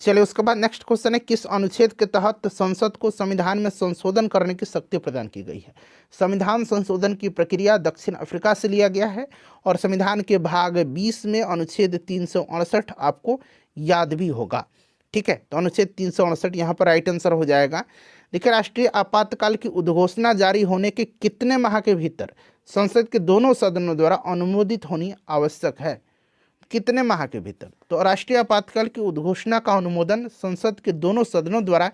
चलिए, उसके बाद नेक्स्ट क्वेश्चन है, किस अनुच्छेद के तहत संसद को संविधान में संशोधन करने की शक्ति प्रदान की गई है। संविधान संशोधन की प्रक्रिया दक्षिण अफ्रीका से लिया गया है और संविधान के भाग 20 में अनुच्छेद 368 आपको याद भी होगा, ठीक है। तो अनुच्छेद 368 यहाँ पर राइट आंसर हो जाएगा। देखिए, राष्ट्रीय आपातकाल की उद्घोषणा जारी होने के कितने माह के भीतर संसद के दोनों सदनों द्वारा अनुमोदित होनी आवश्यक है, कितने माह के भीतर। तो राष्ट्रीय आपातकाल की उद्घोषणा का अनुमोदन संसद के दोनों सदनों द्वारा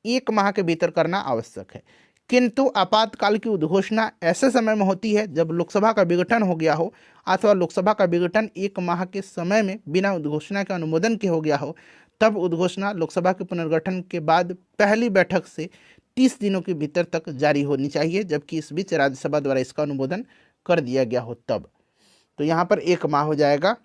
1 माह के भीतर करना आवश्यक है। किंतु आपातकाल की उद्घोषणा ऐसे समय में होती है जब लोकसभा का विघटन हो गया हो अथवा लोकसभा का विघटन 1 माह के समय में बिना उद्घोषणा के अनुमोदन के हो गया हो। तब उद्घोषणा लोकसभा के पुनर्गठन के बाद पहली बैठक से 30 दिनों के भीतर तक जारी होनी चाहिए, जबकि इस बीच राज्यसभा द्वारा इसका अनुमोदन कर दिया गया हो तब। तो यहाँ पर 1 माह हो जाएगा।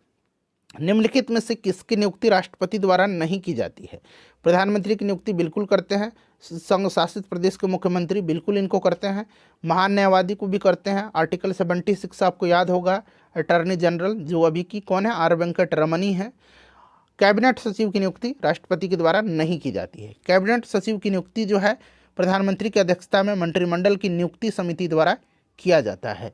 निम्नलिखित में से किसकी नियुक्ति राष्ट्रपति द्वारा नहीं की जाती है। प्रधानमंत्री की नियुक्ति बिल्कुल करते हैं, संघ शासित प्रदेश के मुख्यमंत्री बिल्कुल इनको करते हैं, महान न्यायवादी को भी करते हैं। आर्टिकल 76 आपको याद होगा, अटॉर्नी जनरल जो अभी की कौन है, आर वेंकट रमनी है। कैबिनेट सचिव की नियुक्ति राष्ट्रपति के द्वारा नहीं की जाती है। कैबिनेट सचिव की नियुक्ति जो है प्रधानमंत्री की अध्यक्षता में मंत्रिमंडल की नियुक्ति समिति द्वारा किया जाता है।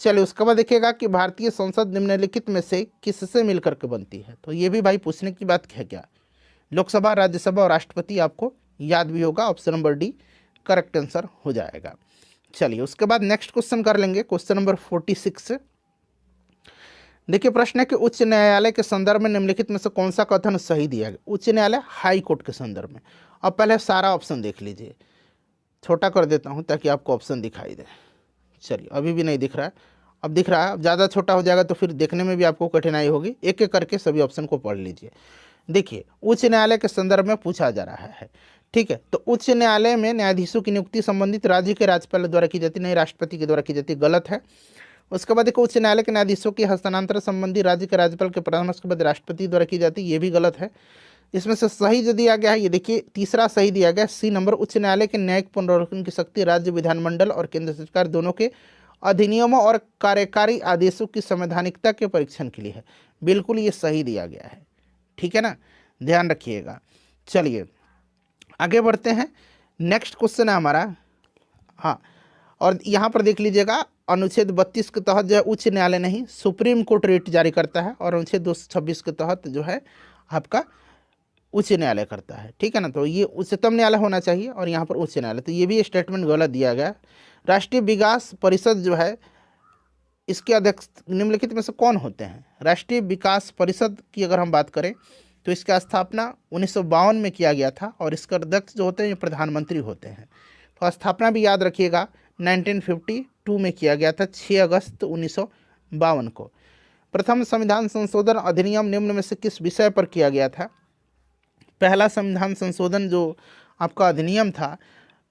चलिए उसके बाद देखिएगा कि भारतीय संसद निम्नलिखित में से किससे मिलकर के बनती है। तो ये भी भाई पूछने की बात है क्या, लोकसभा, राज्यसभा और राष्ट्रपति आपको याद भी होगा। Option number D correct answer हो जाएगा। चलिए उसके बाद नेक्स्ट क्वेश्चन कर लेंगे, क्वेश्चन नंबर 46। देखिए प्रश्न है कि उच्च न्यायालय के संदर्भ में निम्नलिखित में से कौन सा कथन सही दिया गया। उच्च न्यायालय हाई कोर्ट के संदर्भ में। अब पहले सारा ऑप्शन देख लीजिए, छोटा कर देता हूं ताकि आपको ऑप्शन दिखाई दे। चलिए अभी भी नहीं दिख रहा है, अब दिख रहा है। अब ज़्यादा छोटा हो जाएगा तो फिर देखने में भी आपको कठिनाई होगी। एक एक करके सभी ऑप्शन को पढ़ लीजिए। देखिए उच्च न्यायालय के संदर्भ में पूछा जा रहा है, ठीक है। तो उच्च न्यायालय में न्यायाधीशों की नियुक्ति संबंधित राज्य के राज्यपाल द्वारा की जाती, नहीं राष्ट्रपति के द्वारा की जाती, गलत है। उसके बाद देखो उच्च न्यायालय के न्यायाधीशों की हस्तांतरण संबंधी राज्य के राज्यपाल के परामर्श के बाद राष्ट्रपति द्वारा की जाती, ये भी गलत है। इसमें से सही जो दिया गया है, ये देखिए तीसरा सही दिया गया, सी नंबर। उच्च न्यायालय के न्यायिक पुनर्विलोकन की शक्ति राज्य विधानमंडल और केंद्र सरकार दोनों के अधिनियमों और कार्यकारी आदेशों की संवैधानिकता के परीक्षण के लिए है। बिल्कुल ये सही दिया गया है, ठीक है ना, ध्यान रखिएगा। चलिए आगे बढ़ते हैं। नेक्स्ट क्वेश्चन है हमारा, हाँ, और यहाँ पर देख लीजिएगा अनुच्छेद 32 के तहत जो है उच्च न्यायालय नहीं सुप्रीम कोर्ट रिट जारी करता है, और अनुच्छेद 226 के तहत जो है आपका उच्च न्यायालय करता है, ठीक है ना। तो ये उच्चतम न्यायालय होना चाहिए और यहाँ पर उच्च न्यायालय, तो ये भी स्टेटमेंट गलत दिया गया। राष्ट्रीय विकास परिषद जो है इसके अध्यक्ष निम्नलिखित में से कौन होते हैं। राष्ट्रीय विकास परिषद की अगर हम बात करें तो इसका स्थापना 1952 में किया गया था, और इसके अध्यक्ष जो होते हैं ये प्रधानमंत्री होते हैं। तो स्थापना भी याद रखिएगा 1952 में किया गया था, 6 अगस्त 1952 को। प्रथम संविधान संशोधन अधिनियम निम्न में से किस विषय पर किया गया था। पहला संविधान संशोधन जो आपका अधिनियम था,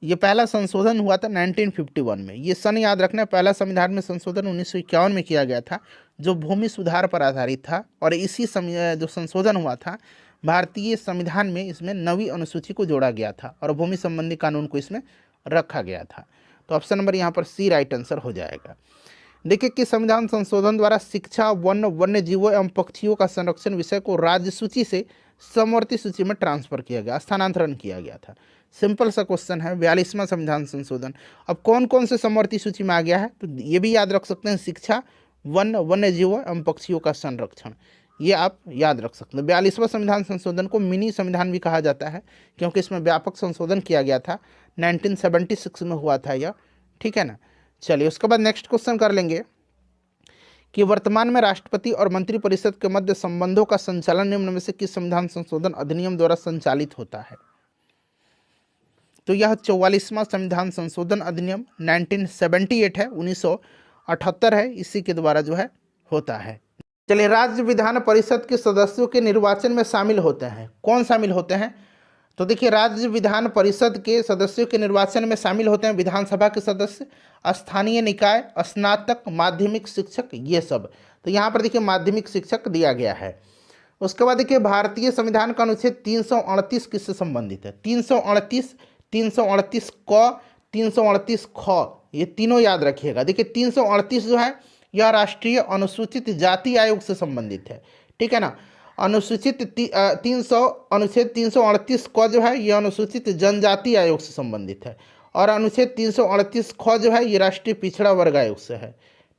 ये पहला संशोधन हुआ था 1951 में। ये सन याद रखना, पहला संविधान में संशोधन 1951 में किया गया था, जो भूमि सुधार पर आधारित था। और इसी समय जो संशोधन हुआ था भारतीय संविधान में, इसमें 9वीं अनुसूची को जोड़ा गया था और भूमि संबंधी कानून को इसमें रखा गया था। तो ऑप्शन नंबर यहाँ पर सी राइट आंसर हो जाएगा। देखिए कि संविधान संशोधन द्वारा शिक्षा, वन, वन्य जीवों एवं पक्षियों का संरक्षण विषय को राज्य सूची से समवर्ती सूची में ट्रांसफर किया गया, स्थानांतरण किया गया था। सिंपल सा क्वेश्चन है, 42वां संविधान संशोधन। अब कौन कौन से समवर्ती सूची में आ गया है, तो ये भी याद रख सकते हैं, शिक्षा, वन, वन्य जीवों एवं पक्षियों का संरक्षण, ये आप याद रख सकते हैं। 42वां संविधान संशोधन को मिनी संविधान भी कहा जाता है, क्योंकि इसमें व्यापक संशोधन किया गया था, 1976 में हुआ था यह, ठीक है ना। चलिए उसके बाद नेक्स्ट क्वेश्चन कर लेंगे कि वर्तमान में राष्ट्रपति और मंत्रिपरिषद के मध्य संबंधों का संचालन निम्न में से किस संविधान संशोधन अधिनियम द्वारा संचालित होता है। तो यह 44वां संविधान संशोधन अधिनियम 1978 है, 1978 है, इसी के द्वारा जो है होता है। चलिए राज्य विधान परिषद के सदस्यों के निर्वाचन में शामिल होते हैं, कौन शामिल होते हैं। तो देखिए राज्य विधान परिषद के सदस्यों के निर्वाचन में शामिल होते हैं विधानसभा के सदस्य, स्थानीय निकाय, स्नातक, माध्यमिक शिक्षक, ये सब। तो यहाँ पर देखिए माध्यमिक शिक्षक दिया गया है। उसके बाद देखिए भारतीय संविधान का अनुच्छेद 338 किससे संबंधित है। 338, 338 क, 338 ख, ये तीनों याद रखिएगा। देखिए 338 जो है यह राष्ट्रीय अनुसूचित जाति आयोग से संबंधित है, ठीक है ना। अनुसूचित 300 अनुच्छेद 338 क जो है यह अनुसूचित जनजाति आयोग से संबंधित है, और अनुच्छेद 338 ख जो है ये राष्ट्रीय पिछड़ा वर्ग आयोग से है,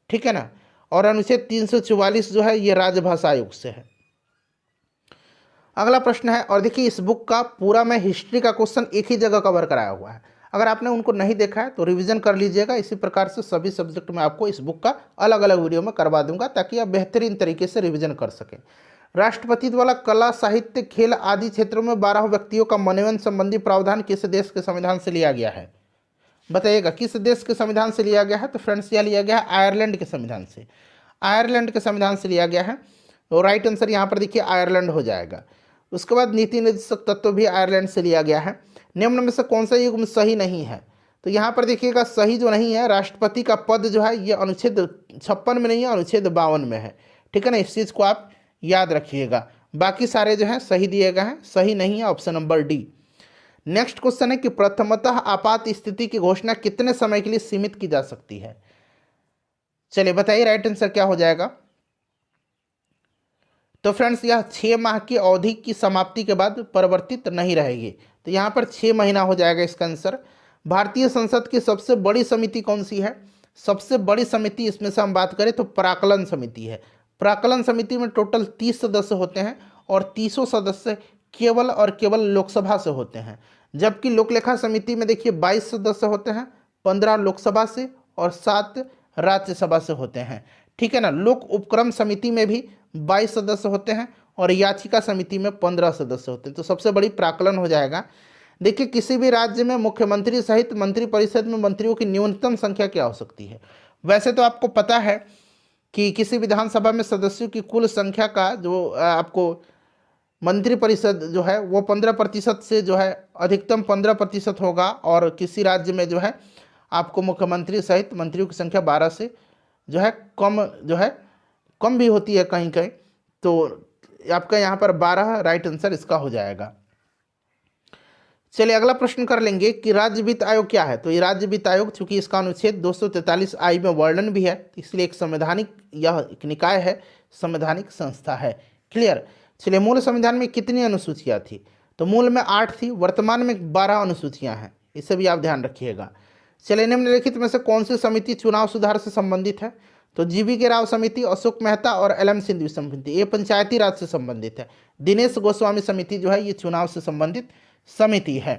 ठीक है ना। और अनुच्छेद 344 जो है ये राजभाषा आयोग से है। अगला प्रश्न है, और देखिए इस बुक का पूरा मैं हिस्ट्री का क्वेश्चन एक ही जगह कवर कराया हुआ है, अगर आपने उनको नहीं देखा है तो रिवीजन कर लीजिएगा। इसी प्रकार से सभी सब्जेक्ट में आपको इस बुक का अलग अलग वीडियो में करवा दूंगा, ताकि आप बेहतरीन तरीके से रिवीजन कर सकें। राष्ट्रपति द्वारा कला, साहित्य, खेल आदि क्षेत्रों में 12 व्यक्तियों का मनोनयन संबंधी प्रावधान किस देश के संविधान से लिया गया है। बताइएगा किस देश के संविधान से लिया गया है। तो फ्रेंड्स यह लिया गया है आयरलैंड के संविधान से, आयरलैंड के संविधान से लिया गया है। तो राइट आंसर यहाँ पर देखिए आयरलैंड हो जाएगा। उसके बाद नीति निर्देशक तत्व भी आयरलैंड से लिया गया है। निम्न में से कौन सा युग्म सही नहीं है। तो यहाँ पर देखिएगा सही जो नहीं है, राष्ट्रपति का पद जो है ये अनुच्छेद 56 में नहीं है, अनुच्छेद 52 में है, ठीक है ना। इस चीज़ को आप याद रखिएगा। बाकी सारे जो हैं सही दिए गए हैं, सही नहीं है option number D. Next question है कि प्रथमतः आपात स्थिति की घोषणा कितने समय के लिए सीमित की जा सकती है। चलिए बताइए राइट आंसर क्या हो जाएगा। तो फ्रेंड्स यह 6 माह की अवधि की समाप्ति के बाद परिवर्तित नहीं रहेगी, तो यहाँ पर 6 महीना हो जाएगा इसका आंसर। भारतीय संसद की सबसे बड़ी समिति कौन सी है? सबसे बड़ी समिति इसमें से हम बात करें तो प्राक्कलन समिति है। प्राक्कलन समिति में टोटल 30 सदस्य होते हैं और 30 सदस्य केवल और केवल लोकसभा से होते हैं, जबकि लोकलेखा समिति में देखिए 22 सदस्य होते हैं, 15 लोकसभा से और 7 राज्यसभा से होते हैं। ठीक है ना। लोक उपक्रम समिति में भी 22 सदस्य होते हैं और याचिका समिति में 15 सदस्य होते हैं। तो सबसे बड़ी प्राक्कलन हो जाएगा। देखिए किसी भी राज्य में मुख्यमंत्री सहित मंत्रिपरिषद में मंत्रियों की न्यूनतम संख्या क्या हो सकती है? वैसे तो आपको पता है कि किसी विधानसभा में सदस्यों की कुल संख्या का जो आपको मंत्रिपरिषद जो है वो 15% से जो है अधिकतम 15% होगा, और किसी राज्य में जो है आपको मुख्यमंत्री सहित मंत्रियों की संख्या 12 से जो है कम भी होती है कहीं कहीं। तो आपका यहाँ पर 12 राइट आंसर इसका हो जाएगा। चलिए अगला प्रश्न कर लेंगे कि राज्य वित्त आयोग क्या है। तो ये राज्य वित्त आयोग, चूंकि इसका अनुच्छेद 243 आई में वर्णन भी है, इसलिए एक संवैधानिक यह एक निकाय है, संवैधानिक संस्था है। क्लियर। चलिए मूल संविधान में कितनी अनुसूचियाँ थी? तो मूल में 8 थी, वर्तमान में 12 अनुसूचियाँ हैं, इसे भी आप ध्यान रखिएगा। चलिए निम्नलिखित में से कौन सी समिति चुनाव सुधार से संबंधित है? तो जीवी के राव समिति, अशोक मेहता और एल.एम. सिंघवी समिति, ये पंचायती राज से संबंधित है। दिनेश गोस्वामी समिति जो है ये चुनाव से संबंधित समिति है।